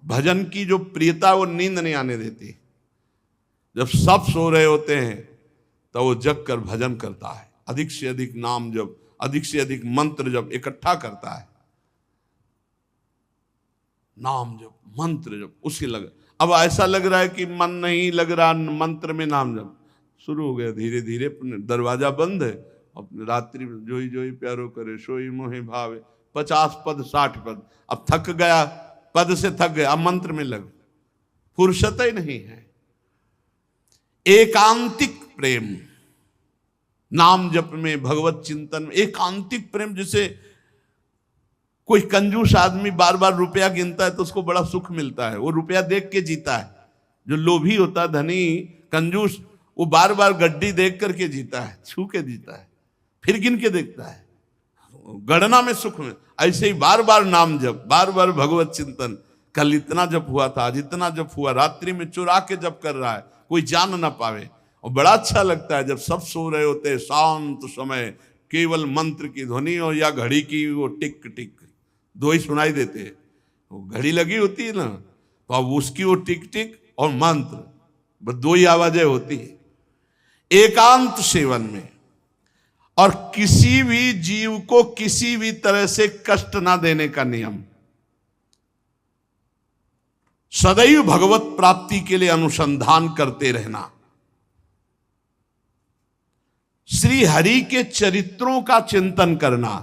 भजन की जो प्रियता, वो नींद नहीं आने देती। जब सब सो रहे होते हैं तो वो जग कर भजन करता है, अधिक से अधिक नाम जप, अधिक से अधिक मंत्र जप इकट्ठा करता है। नाम जप, मंत्र जप, उसी लग। अब ऐसा लग रहा है कि मन नहीं लग रहा मंत्र में, नाम जप शुरू हो गया, धीरे धीरे दरवाजा बंद है। अपने रात्रि में जोई जोई प्यारो करे, सोई मोहे भावे, 50 पद 60 पद। अब थक गया, पद से थक गया, अब मंत्र में लग, फुर्सत ही नहीं है। एकांतिक प्रेम, नाम जप में, भगवत चिंतन में एकांतिक प्रेम। जैसे कोई कंजूस आदमी बार बार रुपया गिनता है तो उसको बड़ा सुख मिलता है, वो रुपया देख के जीता है। जो लोभी होता है, धनी कंजूस, वो बार बार गड्डी देख करके जीता है, छू के जीता है, फिर गिन के देखता है, गणना में सुख में। ऐसे ही बार बार नाम जप, बार बार भगवत चिंतन। कल इतना जप हुआ था, आज इतना जप हुआ, रात्रि में चुरा के जप कर रहा है, कोई जान ना पावे। और बड़ा अच्छा लगता है जब सब सो रहे होते हैं, शांत समय, केवल मंत्र की ध्वनि और या घड़ी की वो टिक टिक, दो ही सुनाई देते हैं। वो घड़ी लगी होती है ना, तो अब उसकी वो टिक टिक और मंत्र, बस दो ही आवाजें होती है। एकांत सेवन में, और किसी भी जीव को किसी भी तरह से कष्ट ना देने का नियम। सदैव भगवत प्राप्ति के लिए अनुसंधान करते रहना। श्री हरि के चरित्रों का चिंतन करना,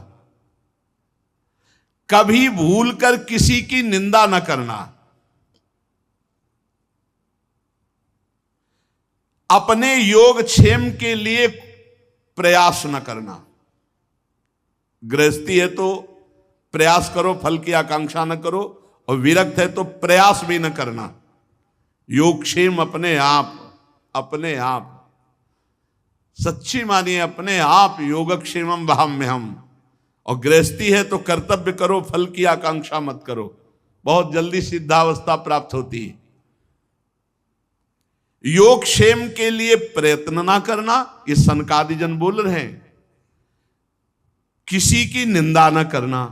कभी भूलकर किसी की निंदा न करना, अपने योग क्षेम के लिए प्रयास न करना। गृहस्थी है तो प्रयास करो, फल की आकांक्षा न करो, और विरक्त है तो प्रयास भी न करना। योगक्षेम अपने आप, अपने आप सच्ची मानिए अपने आप योगक्षेमम वहाम्यहम। और गृहस्थी है तो कर्तव्य करो, फल की आकांक्षा मत करो, बहुत जल्दी सिद्धावस्था प्राप्त होती है। योगक्षेम के लिए प्रयत्न ना करना, ये सनकादि जन बोल रहे हैं। किसी की निंदा न करना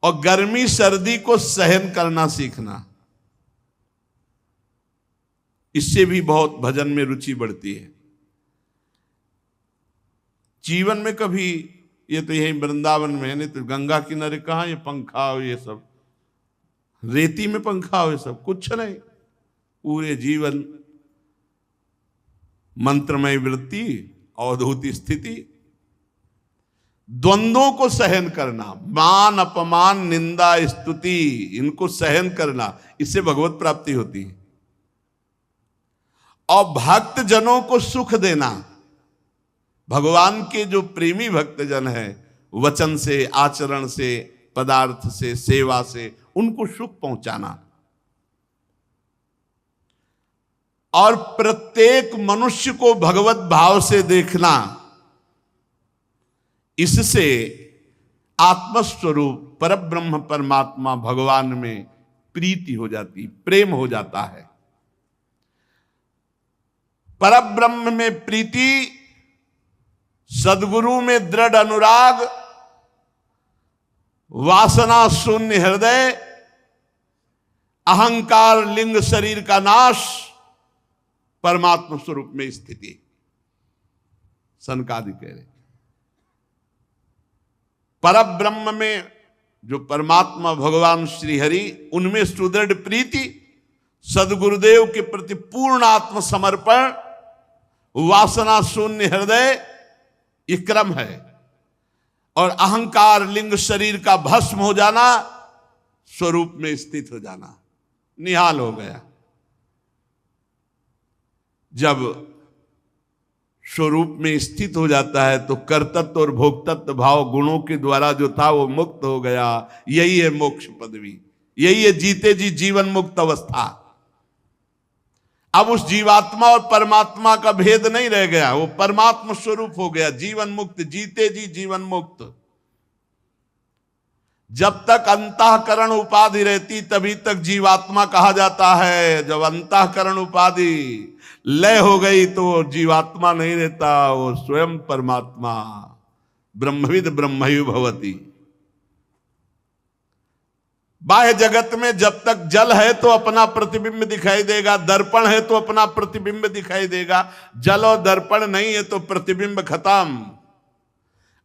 और गर्मी सर्दी को सहन करना सीखना, इससे भी बहुत भजन में रुचि बढ़ती है। जीवन में कभी, ये तो यही वृंदावन में है, नहीं तो गंगा किनारे कहाँ ये पंखा हो, ये सब रेती में पंखा हो, ये सब कुछ नहीं। पूरे जीवन मंत्रमय वृत्ति, अवधूत स्थिति, द्वंद्वों को सहन करना, मान अपमान निंदा स्तुति, इनको सहन करना, इससे भगवत प्राप्ति होती है। और भक्त जनों को सुख देना, भगवान के जो प्रेमी भक्त जन है, वचन से, आचरण से, पदार्थ से, सेवा से उनको सुख पहुंचाना। और प्रत्येक मनुष्य को भगवत भाव से देखना, इससे आत्मस्वरूप परब्रह्म परमात्मा भगवान में प्रीति हो जाती, प्रेम हो जाता है। परब्रह्म में प्रीति, सद्गुरु में दृढ़ अनुराग, वासना शून्य हृदय, अहंकार लिंग शरीर का नाश, परमात्मा स्वरूप में स्थिति। सनकादि कह रहे परब्रह्म में जो परमात्मा भगवान श्री हरि, उनमें सुदृढ़ प्रीति, सदगुरुदेव के प्रति पूर्ण आत्मसमर्पण, वासना शून्य हृदय, ये क्रम है। और अहंकार लिंग शरीर का भस्म हो जाना, स्वरूप में स्थित हो जाना, निहाल हो गया। जब स्वरूप में स्थित हो जाता है तो कर्तृत्व और भोक्तत्व भाव गुणों के द्वारा जो था वो मुक्त हो गया। यही है मोक्ष पदवी, यही है जीते जी जीवन मुक्त अवस्था। अब उस जीवात्मा और परमात्मा का भेद नहीं रह गया, वो परमात्मा स्वरूप हो गया, जीवन मुक्त, जीते जी जीवन मुक्त। जब तक अंतःकरण उपाधि रहती तभी तक जीवात्मा कहा जाता है। जब अंतःकरण उपाधि लय हो गई तो जीवात्मा नहीं रहता, वो स्वयं परमात्मा ब्रह्मविद ब्रह्मयु भवति। बाह्य जगत में जब तक जल है तो अपना प्रतिबिंब दिखाई देगा, दर्पण है तो अपना प्रतिबिंब दिखाई देगा। जल और दर्पण नहीं है तो प्रतिबिंब खत्म।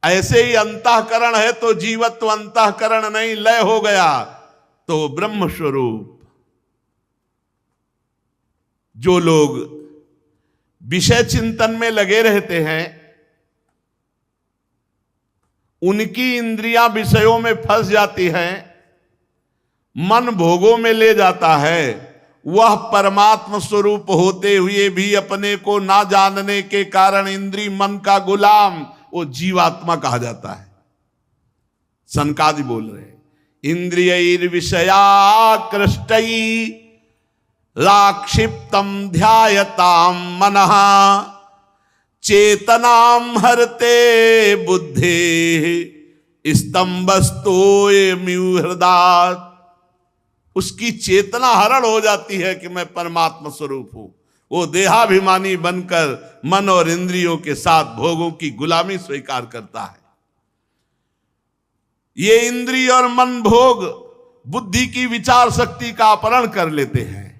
ऐसे ही अंतःकरण है तो जीवत्व अंतःकरण नहीं, लय हो गया तो ब्रह्म स्वरूप। जो लोग विषय चिंतन में लगे रहते हैं, उनकी इंद्रियां विषयों में फंस जाती हैं, मन भोगों में ले जाता है। वह परमात्मा स्वरूप होते हुए भी अपने को ना जानने के कारण इंद्रिय मन का गुलाम, वो जीवात्मा कहा जाता है। सनकादि बोल रहे हैं, इंद्रिय विषयाकृष्टई लाक्षिप्तम ध्यायताम मनः चेतनाम हरते बुद्धे स्तंभस्तोयमिव हृदात्। उसकी चेतना हरण हो जाती है कि मैं परमात्मा स्वरूप हूं। वो देहाभिमानी बनकर मन और इंद्रियों के साथ भोगों की गुलामी स्वीकार करता है। ये इंद्रिय और मन भोग बुद्धि की विचार शक्ति का अपहरण कर लेते हैं।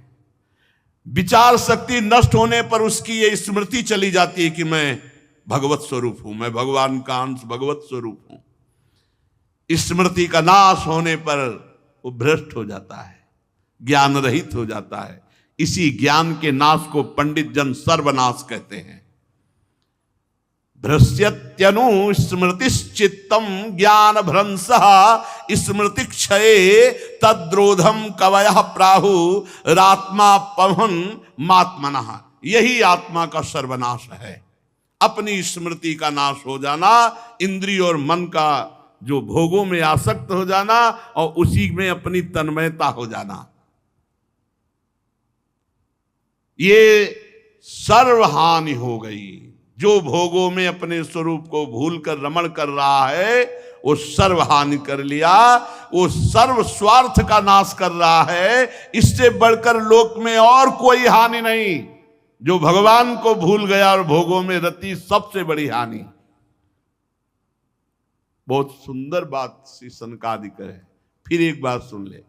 विचार शक्ति नष्ट होने पर उसकी ये स्मृति चली जाती है कि मैं भगवत स्वरूप हूं, मैं भगवान का अंश भगवत स्वरूप हूं। स्मृति का नाश होने पर वो भ्रष्ट हो जाता है, ज्ञान रहित हो जाता है। इसी ज्ञान के नाश को पंडित जन सर्वनाश कहते हैं। भ्रस्यत्यनु स्मृतिश्चित्तम ज्ञान भ्रंसः स्मृति क्षये तद्रोधम कवयः प्राहु रात्मा पवन मात्मनः। यही आत्मा का सर्वनाश है, अपनी स्मृति का नाश हो जाना, इंद्रिय और मन का जो भोगों में आसक्त हो जाना और उसी में अपनी तन्मयता हो जाना। ये सर्व हानि हो गई। जो भोगों में अपने स्वरूप को भूलकर रमण कर रहा है वो सर्व हानि कर लिया, वो सर्व स्वार्थ का नाश कर रहा है। इससे बढ़कर लोक में और कोई हानि नहीं। जो भगवान को भूल गया और भोगों में रति, सबसे बड़ी हानि। बहुत सुंदर बात श्री सनकादिक है। फिर एक बात सुन ले।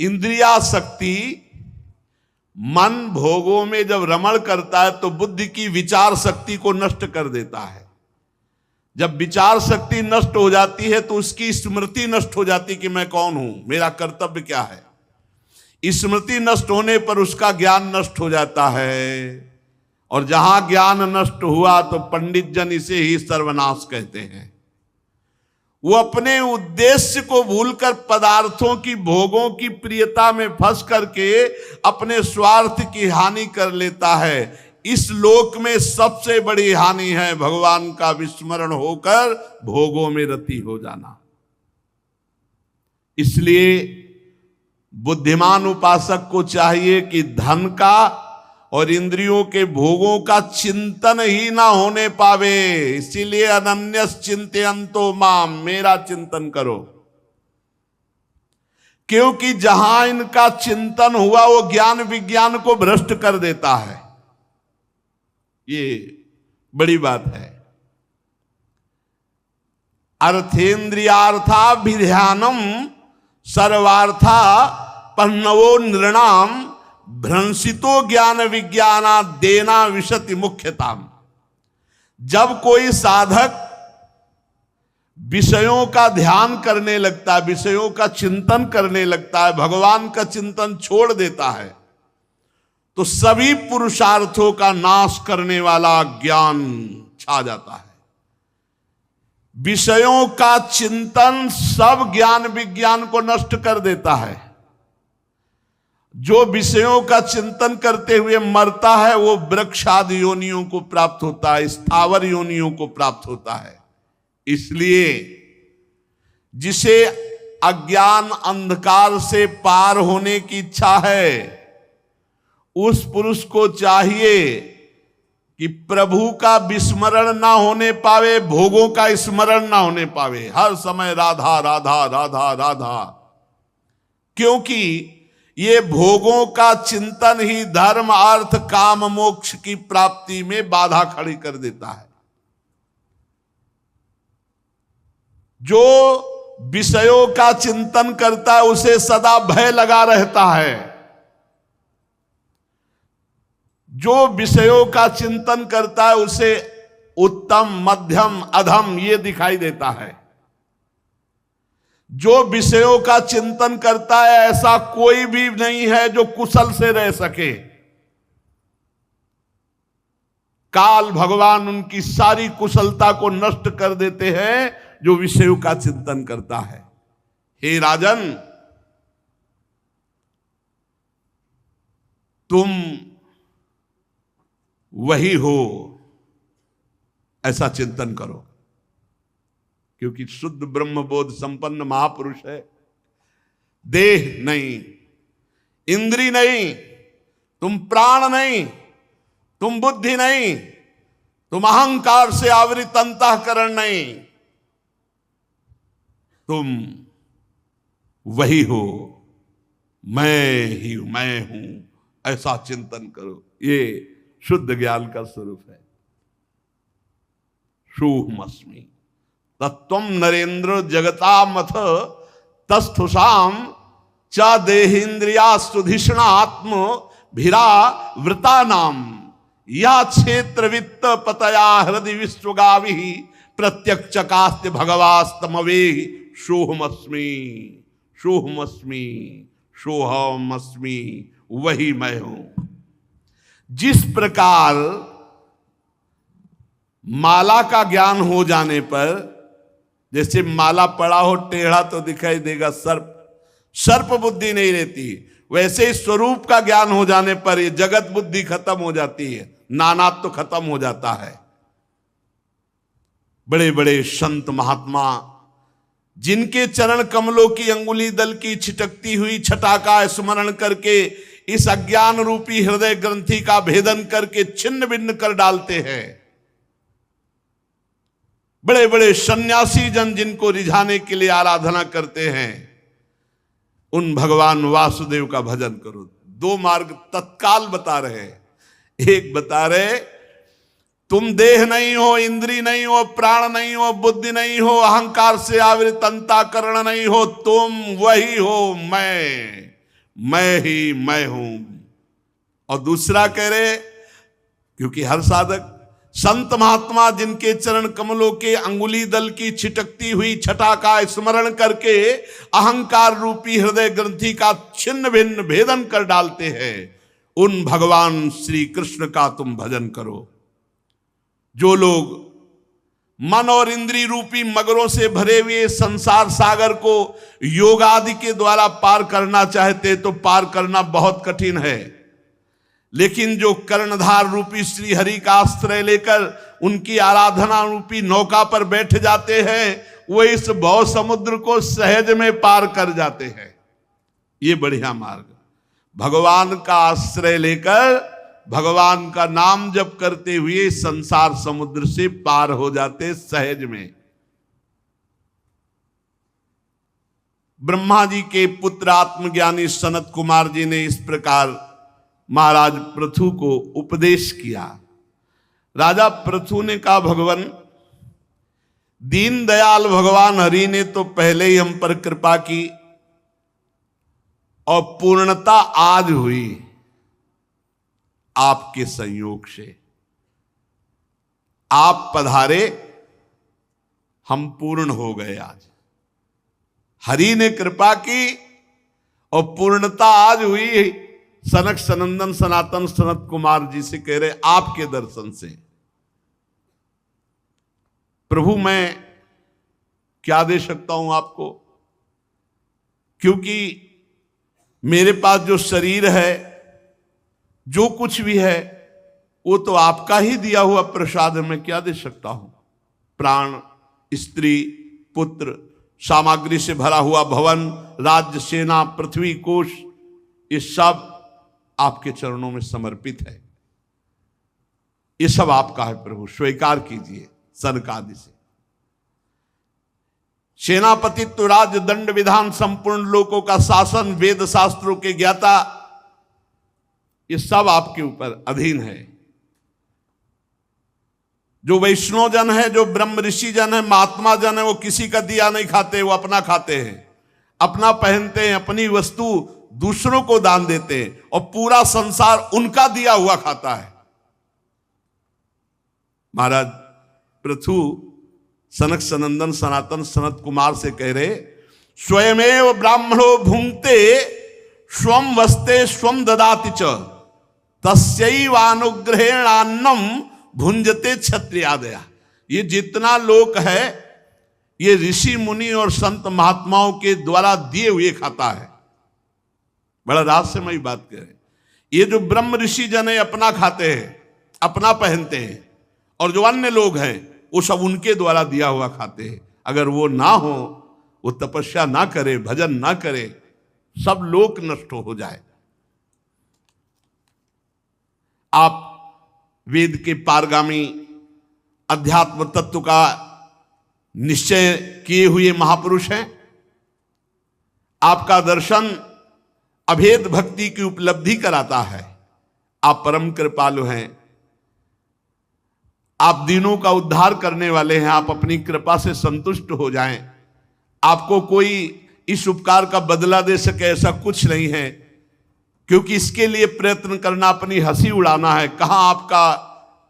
इंद्रिया शक्ति, मन भोगों में जब रमण करता है तो बुद्धि की विचार शक्ति को नष्ट कर देता है। जब विचार शक्ति नष्ट हो जाती है तो उसकी स्मृति नष्ट हो जाती कि मैं कौन हूं, मेरा कर्तव्य क्या है। स्मृति नष्ट होने पर उसका ज्ञान नष्ट हो जाता है, और जहां ज्ञान नष्ट हुआ तो पंडित जन इसे ही सर्वनाश कहते हैं। वो अपने उद्देश्य को भूलकर पदार्थों की, भोगों की प्रियता में फंस करके अपने स्वार्थ की हानि कर लेता है। इस लोक में सबसे बड़ी हानि है भगवान का विस्मरण होकर भोगों में रति हो जाना। इसलिए बुद्धिमान उपासक को चाहिए कि धन का और इंद्रियों के भोगों का चिंतन ही ना होने पावे। इसीलिए अनन्यस चिंतयन्तो माम, मेरा चिंतन करो। क्योंकि जहां इनका चिंतन हुआ वो ज्ञान विज्ञान को भ्रष्ट कर देता है। ये बड़ी बात है। अर्थेन्द्रियार्थाभिध्यानम सर्वार्था पन्नवो नृणाम भ्रंसितो ज्ञान विज्ञाना देना विशति मुख्यताम। जब कोई साधक विषयों का ध्यान करने लगता है, विषयों का चिंतन करने लगता है, भगवान का चिंतन छोड़ देता है, तो सभी पुरुषार्थों का नाश करने वाला ज्ञान छा जाता है। विषयों का चिंतन सब ज्ञान विज्ञान को नष्ट कर देता है। जो विषयों का चिंतन करते हुए मरता है वो वृक्ष आदि योनियों को प्राप्त होता है, स्थावर योनियों को प्राप्त होता है। इसलिए जिसे अज्ञान अंधकार से पार होने की इच्छा है उस पुरुष को चाहिए कि प्रभु का विस्मरण ना होने पावे, भोगों का स्मरण ना होने पावे, हर समय राधा राधा राधा राधा। क्योंकि ये भोगों का चिंतन ही धर्म अर्थ काम मोक्ष की प्राप्ति में बाधा खड़ी कर देता है। जो विषयों का चिंतन करता है उसे सदा भय लगा रहता है। जो विषयों का चिंतन करता है उसे उत्तम मध्यम अधम ये दिखाई देता है। जो विषयों का चिंतन करता है ऐसा कोई भी नहीं है जो कुशल से रह सके। काल भगवान उनकी सारी कुशलता को नष्ट कर देते हैं जो विषयों का चिंतन करता है। हे राजन, तुम वही हो ऐसा चिंतन करो, क्योंकि शुद्ध ब्रह्मबोध संपन्न महापुरुष है। देह नहीं, इंद्री नहीं, तुम प्राण नहीं, तुम बुद्धि नहीं, तुम अहंकार से आवृत अंतःकरण नहीं, तुम वही हो, मैं ही मैं हूं, ऐसा चिंतन करो। ये शुद्ध ज्ञान का स्वरूप है। सोऽहमस्मि तत्त्वं नरेंद्र जगतामथ तस्थुषाम च देहेन्द्रियास्तुधिष्णात्म भिरा वृतानाम या क्षेत्र वित्त पतया हृदय विश्वगावि प्रत्यक्षकास्त्य भगवास्तमवे सोऽहमस्मि सोऽहमस्मि सोऽहमस्मि, वही मैं हूं। जिस प्रकार माला का ज्ञान हो जाने पर, जैसे माला पड़ा हो टेढ़ा तो दिखाई देगा, सर्प बुद्धि नहीं रहती, वैसे ही स्वरूप का ज्ञान हो जाने पर ये जगत बुद्धि खत्म हो जाती है, नानात्व तो खत्म हो जाता है। बड़े बड़े संत महात्मा जिनके चरण कमलों की अंगुली दल की छिटकती हुई छटा का स्मरण करके इस अज्ञान रूपी हृदय ग्रंथि का भेदन करके छिन्न भिन्न कर डालते हैं। बड़े बड़े सन्यासी जन जिनको रिझाने के लिए आराधना करते हैं, उन भगवान वासुदेव का भजन करो। दो मार्ग तत्काल बता रहे हैं। एक बता रहे तुम देह नहीं हो, इंद्री नहीं हो, प्राण नहीं हो, बुद्धि नहीं हो, अहंकार से आवृत अंतःकरण नहीं हो, तुम वही हो मैं ही मैं हूं। और दूसरा कह रहे, क्योंकि हर साधक संत महात्मा जिनके चरण कमलों के अंगुली दल की छिटकती हुई छटा का स्मरण करके अहंकार रूपी हृदय ग्रंथि का छिन्न भिन्न भेदन कर डालते हैं, उन भगवान श्री कृष्ण का तुम भजन करो। जो लोग मन और इंद्री रूपी मगरों से भरे हुए संसार सागर को योग आदि के द्वारा पार करना चाहते, तो पार करना बहुत कठिन है। लेकिन जो कर्णधार रूपी श्री हरि का आश्रय लेकर उनकी आराधना रूपी नौका पर बैठ जाते हैं, वो इस भव समुद्र को सहज में पार कर जाते हैं। ये बढ़िया मार्ग, भगवान का आश्रय लेकर भगवान का नाम जप करते हुए संसार समुद्र से पार हो जाते सहज में। ब्रह्मा जी के पुत्र आत्मज्ञानी सनत कुमार जी ने इस प्रकार महाराज पृथु को उपदेश किया। राजा पृथु ने कहा, भगवान दीन दयाल भगवान हरि ने तो पहले ही हम पर कृपा की और पूर्णता आज हुई आपके संयोग से। आप पधारे, हम पूर्ण हो गए। आज हरि ने कृपा की और पूर्णता आज हुई। सनक सनंदन सनातन सनत कुमार जी से कह रहे, आपके दर्शन से। प्रभु मैं क्या दे सकता हूं आपको, क्योंकि मेरे पास जो शरीर है, जो कुछ भी है, वो तो आपका ही दिया हुआ प्रसाद है। मैं क्या दे सकता हूं? प्राण, स्त्री, पुत्र, सामग्री से भरा हुआ भवन, राज्य, सेना, पृथ्वी, कोश, ये सब आपके चरणों में समर्पित है। ये सब आपका है प्रभु, स्वीकार कीजिए। सनकादि से सेनापतित्व, राज्य, दंड, विधान, संपूर्ण लोकों का शासन, वेद शास्त्रों के ज्ञाता, ये सब आपके ऊपर अधीन है। जो वैष्णव जन है, जो ब्रह्म ऋषि जन है, महात्मा जन है, वो किसी का दिया नहीं खाते, वो अपना खाते हैं, अपना पहनते हैं, अपनी वस्तु दूसरों को दान देते हैं, और पूरा संसार उनका दिया हुआ खाता है। महाराज पृथु सनक सनंदन सनातन सनत कुमार से कह रहे, स्वयमेव ब्राह्मणो भुंक्ते स्वम वस्ते स्वम ददाति च तस्यैवानुग्रहेणान्नम भुंजते क्षत्रियादया। ये जितना लोक है, ये ऋषि मुनि और संत महात्माओं के द्वारा दिए हुए खाता है। बड़ा रहस्यमयी बात कह रहे। ये जो ब्रह्म ऋषि जन है, अपना खाते हैं, अपना पहनते हैं, और जो अन्य लोग हैं वो सब उनके द्वारा दिया हुआ खाते हैं। अगर वो ना हो, वो तपस्या ना करे, भजन ना करे, सब लोक नष्ट हो जाए। आप वेद के पारगामी, अध्यात्म तत्व का निश्चय किए हुए महापुरुष हैं। आपका दर्शन अभेद भक्ति की उपलब्धि कराता है। आप परम कृपालु हैं, आप दीनों का उद्धार करने वाले हैं। आप अपनी कृपा से संतुष्ट हो जाएं। आपको कोई इस उपकार का बदला दे सके ऐसा कुछ नहीं है, क्योंकि इसके लिए प्रयत्न करना अपनी हंसी उड़ाना है। कहां आपका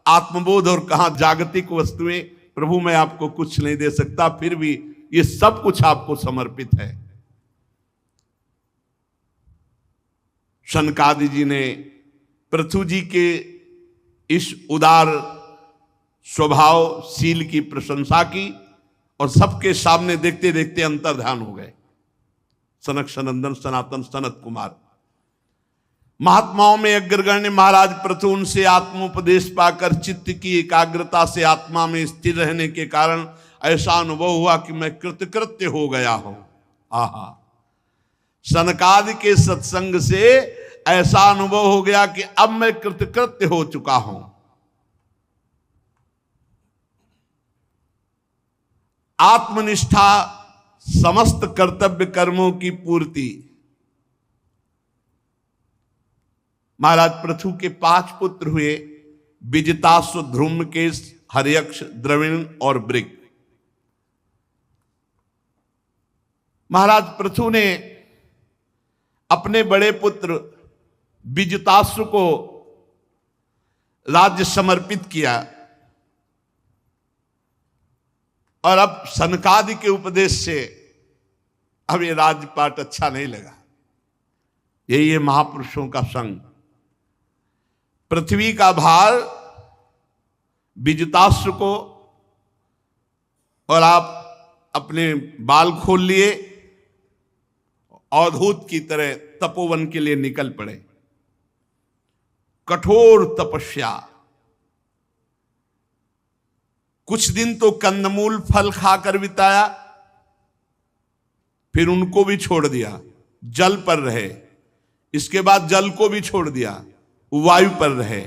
आत्मबोध और कहां जागतिक वस्तुएं। प्रभु मैं आपको कुछ नहीं दे सकता, फिर भी ये सब कुछ आपको समर्पित है। सनकादि जी ने पृथु जी के इस उदार स्वभावशील की प्रशंसा की और सबके सामने देखते देखते अंतर्ध्यान हो गए। सनक सनंदन सनातन सनत कुमार महात्माओं में अग्रगण्य महाराज पृथु उनसे आत्मोपदेश पाकर चित्त की एकाग्रता से आत्मा में स्थिर रहने के कारण ऐसा अनुभव हुआ कि मैं कृतकृत्य हो गया हूं। आहा, सनकादि के सत्संग से ऐसा अनुभव हो गया कि अब मैं कृतकृत्य हो चुका हूं। आत्मनिष्ठा समस्त कर्तव्य कर्मों की पूर्ति। महाराज पृथु के 5 पुत्र हुए, विजिताश्व, ध्रुमकेश, हर्यक्ष, द्रविण और वृक। महाराज पृथु ने अपने बड़े पुत्र विजिताश्व को राज्य समर्पित किया और अब सनकादि के उपदेश से अब ये राजपाट अच्छा नहीं लगा। यही है महापुरुषों का संग। पृथ्वी का भार विजिताश्व को, और आप अपने बाल खोल लिए, अवधूत की तरह तपोवन के लिए निकल पड़े। कठोर तपस्या, कुछ दिन तो कंदमूल फल खाकर बिताया, फिर उनको भी छोड़ दिया, जल पर रहे। इसके बाद जल को भी छोड़ दिया, वायु पर रहे।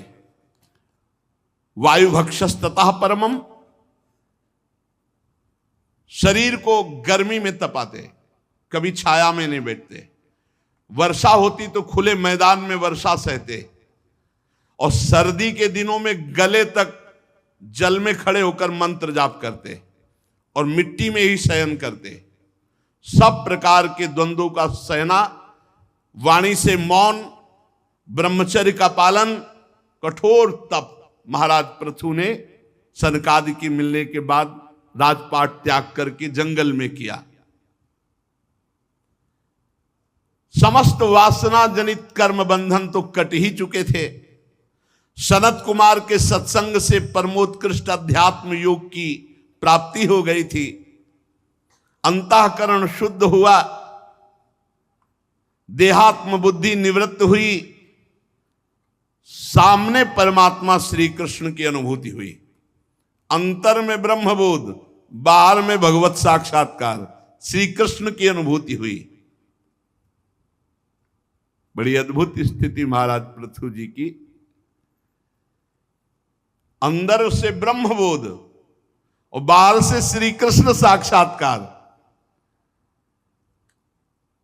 वायु भक्षस्ततः परमम, शरीर को गर्मी में तपाते, कभी छाया में नहीं बैठते। वर्षा होती तो खुले मैदान में वर्षा सहते, और सर्दी के दिनों में गले तक जल में खड़े होकर मंत्र जाप करते और मिट्टी में ही शयन करते। सब प्रकार के द्वंद्वों का सहना, वाणी से मौन, ब्रह्मचर्य का पालन, कठोर तप महाराज पृथु ने सनकादि की मिलने के बाद राजपाट त्याग करके जंगल में किया। समस्त वासना जनित कर्म बंधन तो कट ही चुके थे। सनत कुमार के सत्संग से परमोत्कृष्ट अध्यात्म योग की प्राप्ति हो गई थी। अंतःकरण शुद्ध हुआ, देहात्म बुद्धि निवृत्त हुई, सामने परमात्मा श्री कृष्ण की अनुभूति हुई। अंतर में ब्रह्मबोध, बाहर में भगवत साक्षात्कार, श्री कृष्ण की अनुभूति हुई। बड़ी अद्भुत स्थिति महाराज पृथु जी की। अंदर से ब्रह्मबोध और बाहर से श्री कृष्ण साक्षात्कार।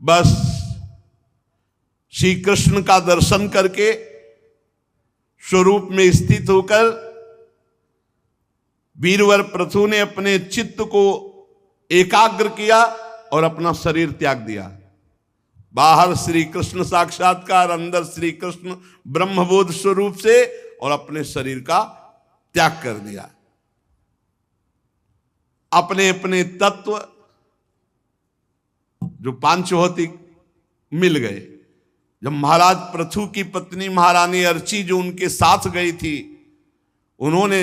बस श्री कृष्ण का दर्शन करके स्वरूप में स्थित होकर वीरवर पृथु ने अपने चित्त को एकाग्र किया और अपना शरीर त्याग दिया। बाहर श्री कृष्ण साक्षात्कार, अंदर श्री कृष्ण ब्रह्मबोध स्वरूप से, और अपने शरीर का त्याग कर दिया। अपने अपने तत्व जो पांचभौतिक मिल गए। जब महाराज पृथु की पत्नी महारानी अर्ची जो उनके साथ गई थी, उन्होंने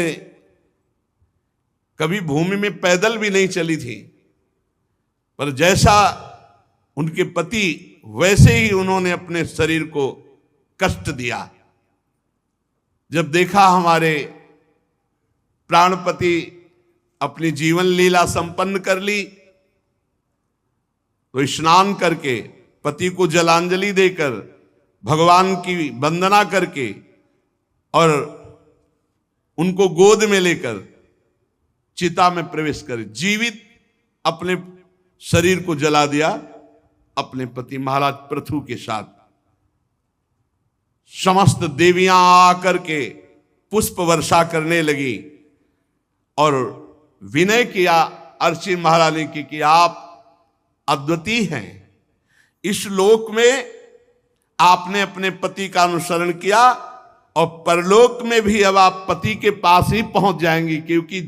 कभी भूमि में पैदल भी नहीं चली थी, पर जैसा उनके पति वैसे ही उन्होंने अपने शरीर को कष्ट दिया। जब देखा हमारे प्राणपति अपनी जीवन लीला संपन्न कर ली, तो स्नान करके पति को जलांजलि देकर भगवान की वंदना करके और उनको गोद में लेकर चिता में प्रवेश कर जीवित अपने शरीर को जला दिया अपने पति महाराज पृथु के साथ। समस्त देवियां आकर के पुष्प वर्षा करने लगी और विनय किया अर्ची महारानी की कि आप अद्वितीय हैं। इस लोक में आपने अपने पति का अनुसरण किया और परलोक में भी अब आप पति के पास ही पहुंच जाएंगी, क्योंकि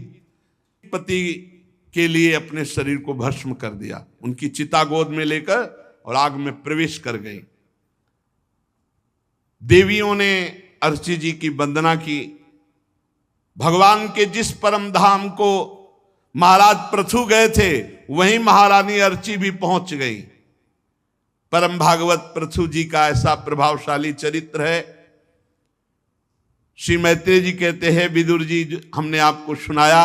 पति के लिए अपने शरीर को भस्म कर दिया। उनकी चिता गोद में लेकर और आग में प्रवेश कर गई। देवियों ने अर्ची जी की वंदना की। भगवान के जिस परम धाम को महाराज पृथु गए थे, वहीं महारानी अर्ची भी पहुंच गई। परम भागवत पृथु जी का ऐसा प्रभावशाली चरित्र है। श्री मैत्रेय जी कहते हैं, विदुर जी हमने आपको सुनाया,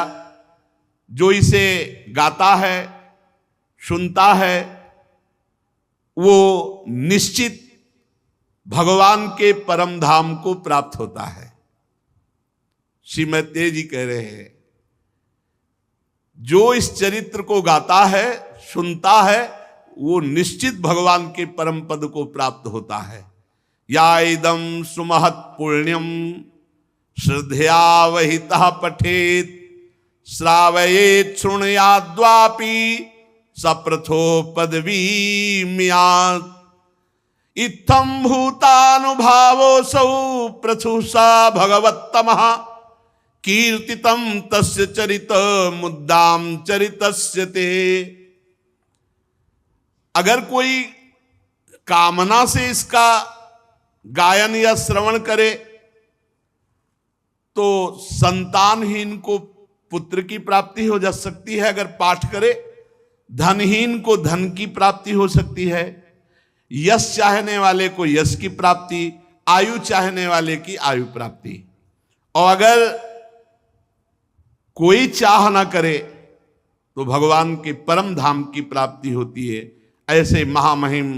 जो इसे गाता है, सुनता है, वो निश्चित भगवान के परम धाम को प्राप्त होता है। श्रीमद तेज जी कह रहे हैं, जो इस चरित्र को गाता है, सुनता है, वो निश्चित भगवान के परम पद को प्राप्त होता है। या इदम सुमहत पुण्यम श्रद्धया वहितः पठेत श्रावयेत शृणुयाद्वापि सप्रथो पदवी मियात् इत्थं भूतानुभावोऽसौ प्रथुषा भगवत्तमः कीर्तितं तस्य चरित मुद्दाम चरितस्य ते। अगर कोई कामना से इसका गायन या श्रवण करे तो संतानहीन को पुत्र की प्राप्ति हो जा सकती है, अगर पाठ करे धनहीन को धन की प्राप्ति हो सकती है, यश चाहने वाले को यश की प्राप्ति, आयु चाहने वाले की आयु प्राप्ति। और अगर कोई चाह ना करे तो भगवान के परम धाम की प्राप्ति होती है। ऐसे महामहिम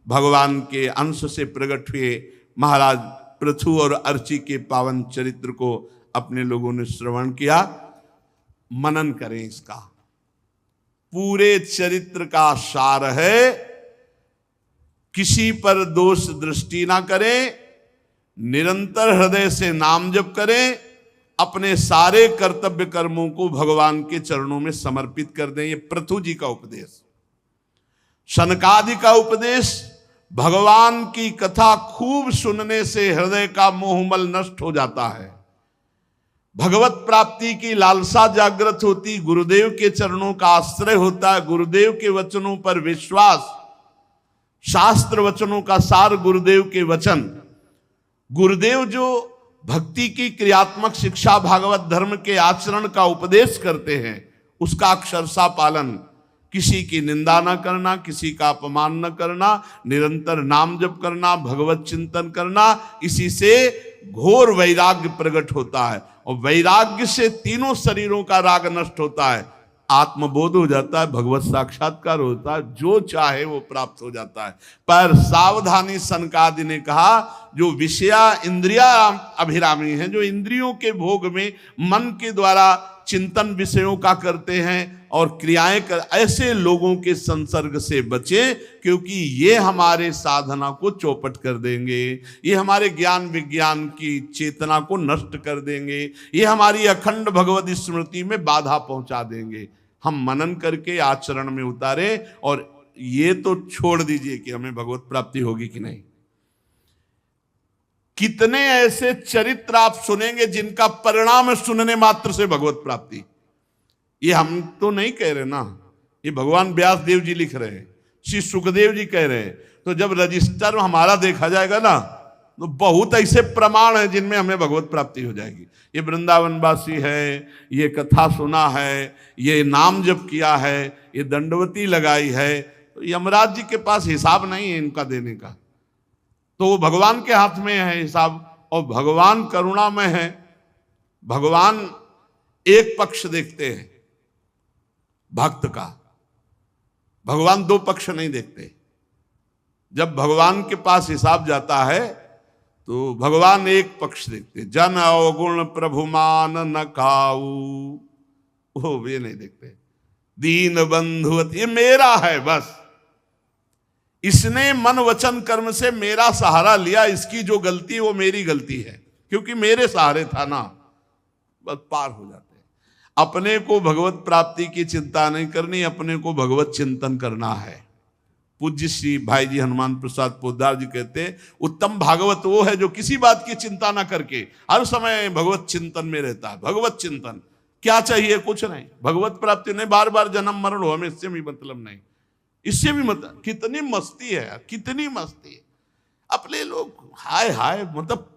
भगवान के अंश से प्रकट हुए महाराज पृथु और अर्ची के पावन चरित्र को अपने लोगों ने श्रवण किया। मनन करें इसका। पूरे चरित्र का सार है, किसी पर दोष दृष्टि ना करें, निरंतर हृदय से नाम जप करें, अपने सारे कर्तव्य कर्मों को भगवान के चरणों में समर्पित कर दें। ये पृथु जी का उपदेश, सनकादि का उपदेश। भगवान की कथा खूब सुनने से हृदय का मोहमल नष्ट हो जाता है, भगवत प्राप्ति की लालसा जागृत होती, गुरुदेव के चरणों का आश्रय होता है, गुरुदेव के वचनों पर विश्वास, शास्त्र वचनों का सार गुरुदेव के वचन। गुरुदेव जो भक्ति की क्रियात्मक शिक्षा, भागवत धर्म के आचरण का उपदेश करते हैं, उसका अक्षरशः पालन, किसी की निंदा न करना, किसी का अपमान न करना, निरंतर नाम जप करना, भगवत चिंतन करना, इसी से घोर वैराग्य प्रकट होता है। और वैराग्य से तीनों शरीरों का राग नष्ट होता है, आत्मबोध हो जाता है, भगवत साक्षात्कार होता है, जो चाहे वो प्राप्त हो जाता है। पर सावधानी, सनकादि ने कहा, जो विषया इंद्रिया अभिरामी हैं, जो इंद्रियों के भोग में मन के द्वारा चिंतन विषयों का करते हैं और क्रियाएं कर, ऐसे लोगों के संसर्ग से बचें, क्योंकि ये हमारे साधना को चौपट कर देंगे, ये हमारे ज्ञान विज्ञान की चेतना को नष्ट कर देंगे, ये हमारी अखंड भगवत स्मृति में बाधा पहुंचा देंगे। हम मनन करके आचरण में उतारे, और ये तो छोड़ दीजिए कि हमें भगवत प्राप्ति होगी कि नहीं। कितने ऐसे चरित्र आप सुनेंगे जिनका परिणाम है सुनने मात्र से भगवत प्राप्ति। ये हम तो नहीं कह रहे ना, ये भगवान व्यास देव जी लिख रहे हैं, श्री सुखदेव जी कह रहे हैं। तो जब रजिस्टर हमारा देखा जाएगा ना, तो बहुत ऐसे प्रमाण है जिनमें हमें भगवत प्राप्ति हो जाएगी। ये वृंदावनवासी है, ये कथा सुना है, ये नाम जप किया है, ये दंडवती लगाई है, तो यमराज जी के पास हिसाब नहीं है इनका देने का, तो वो भगवान के हाथ में है हिसाब। और भगवान करुणामय है, भगवान एक पक्ष देखते हैं भक्त का, भगवान दो पक्ष नहीं देखते। जब भगवान के पास हिसाब जाता है तो भगवान एक पक्ष देखते, जन अवगुण प्रभु मान न खाऊ, वो ये नहीं देखते। दीन बंधुवत, ये मेरा है बस, इसने मन वचन कर्म से मेरा सहारा लिया, इसकी जो गलती वो मेरी गलती है, क्योंकि मेरे सहारे था ना, बस पार हो जाते हैं। अपने को भगवत प्राप्ति की चिंता नहीं करनी, अपने को भगवत चिंतन करना है। पूज्य श्री भाई जी हनुमान प्रसाद पोद्दार जी कहते हैं, उत्तम भागवत वो है जो किसी बात की चिंता ना करके हर समय भगवत चिंतन में रहता है। भगवत चिंतन क्या चाहिए? कुछ नहीं, भगवत प्राप्ति नहीं, बार बार जन्म मरण हो, हमें इससे भी मतलब नहीं, इससे भी मतलब। कितनी मस्ती है यार, कितनी मस्ती है। अपने लोग हाय हाय, मतलब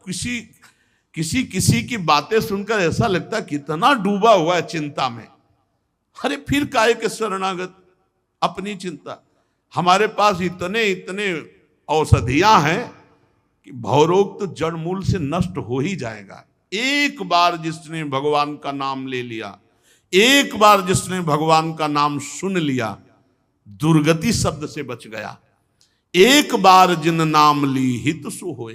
किसी की बातें सुनकर ऐसा लगता है कितना डूबा हुआ है चिंता में। अरे फिर काहे के शरणागत, अपनी चिंता। हमारे पास इतने औषधियां हैं कि भवरोग तो जड़ मूल से नष्ट हो ही जाएगा। एक बार जिसने भगवान का नाम ले लिया, एक बार जिसने भगवान का नाम सुन लिया, दुर्गति शब्द से बच गया। एक बार जिन नाम ली हित सु होय।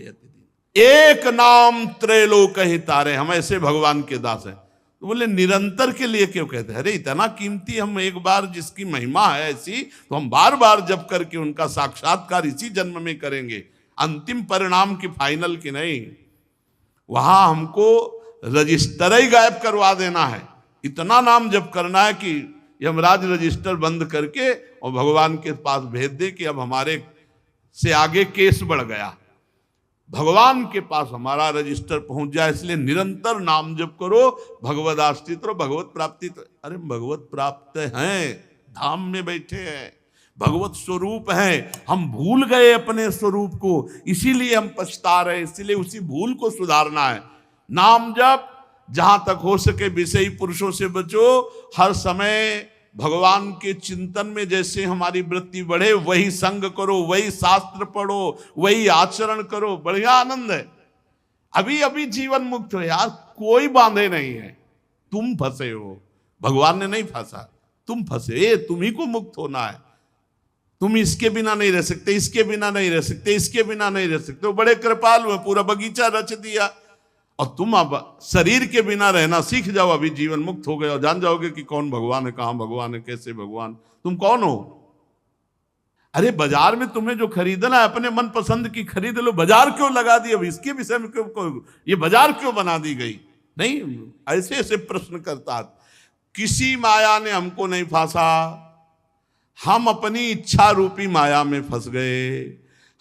एक नाम त्रैलोक हितारे। हम ऐसे भगवान के दास हैं। तो बोले निरंतर के लिए क्यों कहते हैं? अरे इतना कीमती, हम एक बार जिसकी महिमा है ऐसी, तो हम बार बार जप करके उनका साक्षात्कार इसी जन्म में करेंगे, अंतिम परिणाम की फाइनल की नहीं। वहां हमको रजिस्टर ही गायब करवा देना है, इतना नाम जप करना है कि यमराज रजिस्टर बंद करके और भगवान के पास भेज दे कि अब हमारे से आगे केस बढ़ गया, भगवान के पास हमारा रजिस्टर पहुंच जाए। इसलिए निरंतर नाम जप करो, भगवद आश्रित रहो, भगवत प्राप्ति। तो अरे भगवत प्राप्त हैं, धाम में बैठे हैं, भगवत स्वरूप हैं, हम भूल गए अपने स्वरूप को, इसीलिए हम पछता रहे। इसीलिए उसी भूल को सुधारना है। नाम जप, जहां तक हो सके विषयी पुरुषों से बचो, हर समय भगवान के चिंतन में जैसे हमारी वृत्ति बढ़े वही संग करो, वही शास्त्र पढ़ो, वही आचरण करो, बढ़िया आनंद है। अभी अभी जीवन मुक्त हो यार, कोई बांधे नहीं है। तुम फंसे हो, भगवान ने नहीं फंसा, तुम फंसे, तुम्ही को मुक्त होना है। तुम इसके बिना नहीं रह सकते, इसके बिना नहीं रह सकते, इसके बिना नहीं रह सकते। वो बड़े कृपालु है, पूरा बगीचा रच दिया। और तुम अब शरीर के बिना रहना सीख जाओ, अभी जीवन मुक्त हो गए और जान जाओगे कि कौन भगवान है, कहां भगवान है, कैसे भगवान, तुम कौन हो। अरे बाजार में तुम्हें जो खरीदना है अपने मन पसंद की खरीद लो, बाजार क्यों लगा दी, अब इसके विषय में क्यों, ये बाजार क्यों बना दी गई। नहीं, ऐसे ऐसे प्रश्न करता। किसी माया ने हमको नहीं फांसा, हम अपनी इच्छा रूपी माया में फंस गए,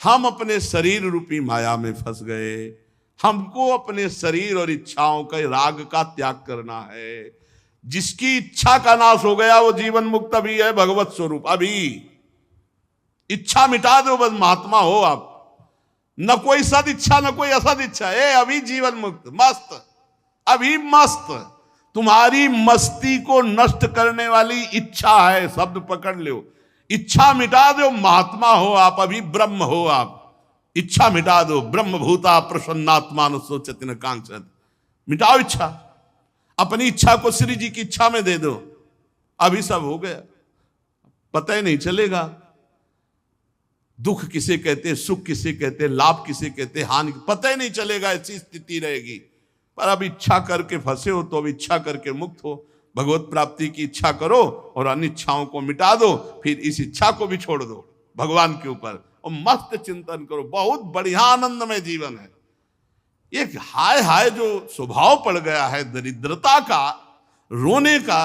हम अपने शरीर रूपी माया में फंस गए। हमको अपने शरीर और इच्छाओं का, राग का त्याग करना है। जिसकी इच्छा का नाश हो गया वो जीवन मुक्त अभी है, भगवत स्वरूप। अभी इच्छा मिटा दो, बस महात्मा हो आप। न कोई सद इच्छा, न कोई असद इच्छा, अभी जीवन मुक्त, मस्त, अभी मस्त। तुम्हारी मस्ती को नष्ट करने वाली इच्छा है, शब्द पकड़ लो। इच्छा मिटा दो, महात्मा हो आप, अभी ब्रह्म हो आप। इच्छा मिटा दो, ब्रह्म भूता प्रसन्नात्मा न सोचति न कांक्षत। मिटाओ इच्छा, अपनी इच्छा को श्री जी की इच्छा में दे दो, अभी सब हो गया, पता ही नहीं चलेगा। दुख किसे कहते, सुख किसे कहते, लाभ किसे कहते, हानि पता ही नहीं चलेगा, ऐसी स्थिति रहेगी। पर अब इच्छा करके फंसे हो तो अब इच्छा करके मुक्त हो। भगवत प्राप्ति की इच्छा करो और अनिच्छाओं को मिटा दो, फिर इस इच्छा को भी छोड़ दो भगवान के ऊपर और मस्त चिंतन करो। बहुत बढ़िया आनंदमय जीवन है। एक हाय हाय जो स्वभाव पड़ गया है दरिद्रता का, रोने का,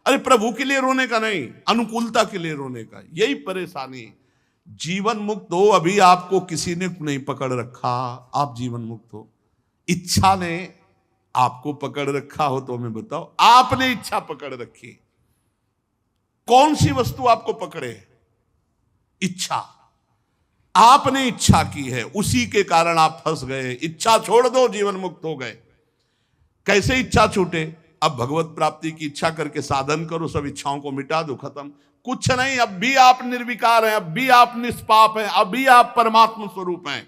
अरे प्रभु के लिए रोने का नहीं, अनुकूलता के लिए रोने का, यही परेशानी। जीवन मुक्त हो, अभी आपको किसी ने नहीं पकड़ रखा, आप जीवन मुक्त हो। इच्छा ने आपको पकड़ रखा हो तो हमें बताओ, आपने इच्छा पकड़ रखी, कौन सी वस्तु आपको पकड़े? इच्छा। आपने इच्छा की है, उसी के कारण आप फंस गए। इच्छा छोड़ दो, जीवन मुक्त हो गए। कैसे इच्छा छूटे? अब भगवत प्राप्ति की इच्छा करके साधन करो, सब इच्छाओं को मिटा दो, खत्म। कुछ नहीं, अब भी आप निर्विकार हैं, अब भी आप निष्पाप हैं, अब भी आप परमात्मा स्वरूप हैं।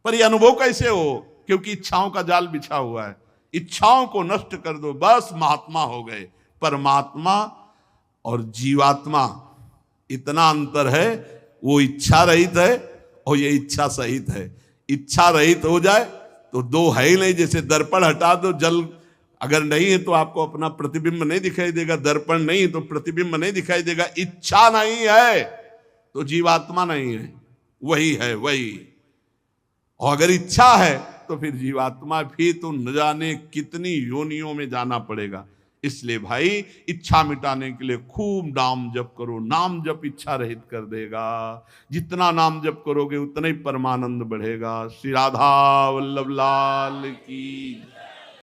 पर यह अनुभव कैसे हो? क्योंकि इच्छाओं का जाल बिछा हुआ है। इच्छाओं को नष्ट कर दो, बस महात्मा हो गए। परमात्मा और जीवात्मा इतना अंतर है, वो इच्छा रहित है और ये इच्छा सहित है। इच्छा रहित हो जाए तो दो है ही नहीं। जैसे दर्पण हटा दो, जल अगर नहीं है तो आपको अपना प्रतिबिंब नहीं दिखाई देगा, दर्पण नहीं तो प्रतिबिंब नहीं दिखाई देगा। इच्छा नहीं है तो जीवात्मा नहीं है, वही है वही। और अगर इच्छा है तो फिर जीवात्मा, फिर तो न जाने कितनी योनियों में जाना पड़ेगा। इसलिए भाई इच्छा मिटाने के लिए खूब नाम जप करो। नाम जप इच्छा रहित कर देगा। जितना नाम जप करोगे उतना ही परमानंद बढ़ेगा। श्री राधा वल्लभ लाल की।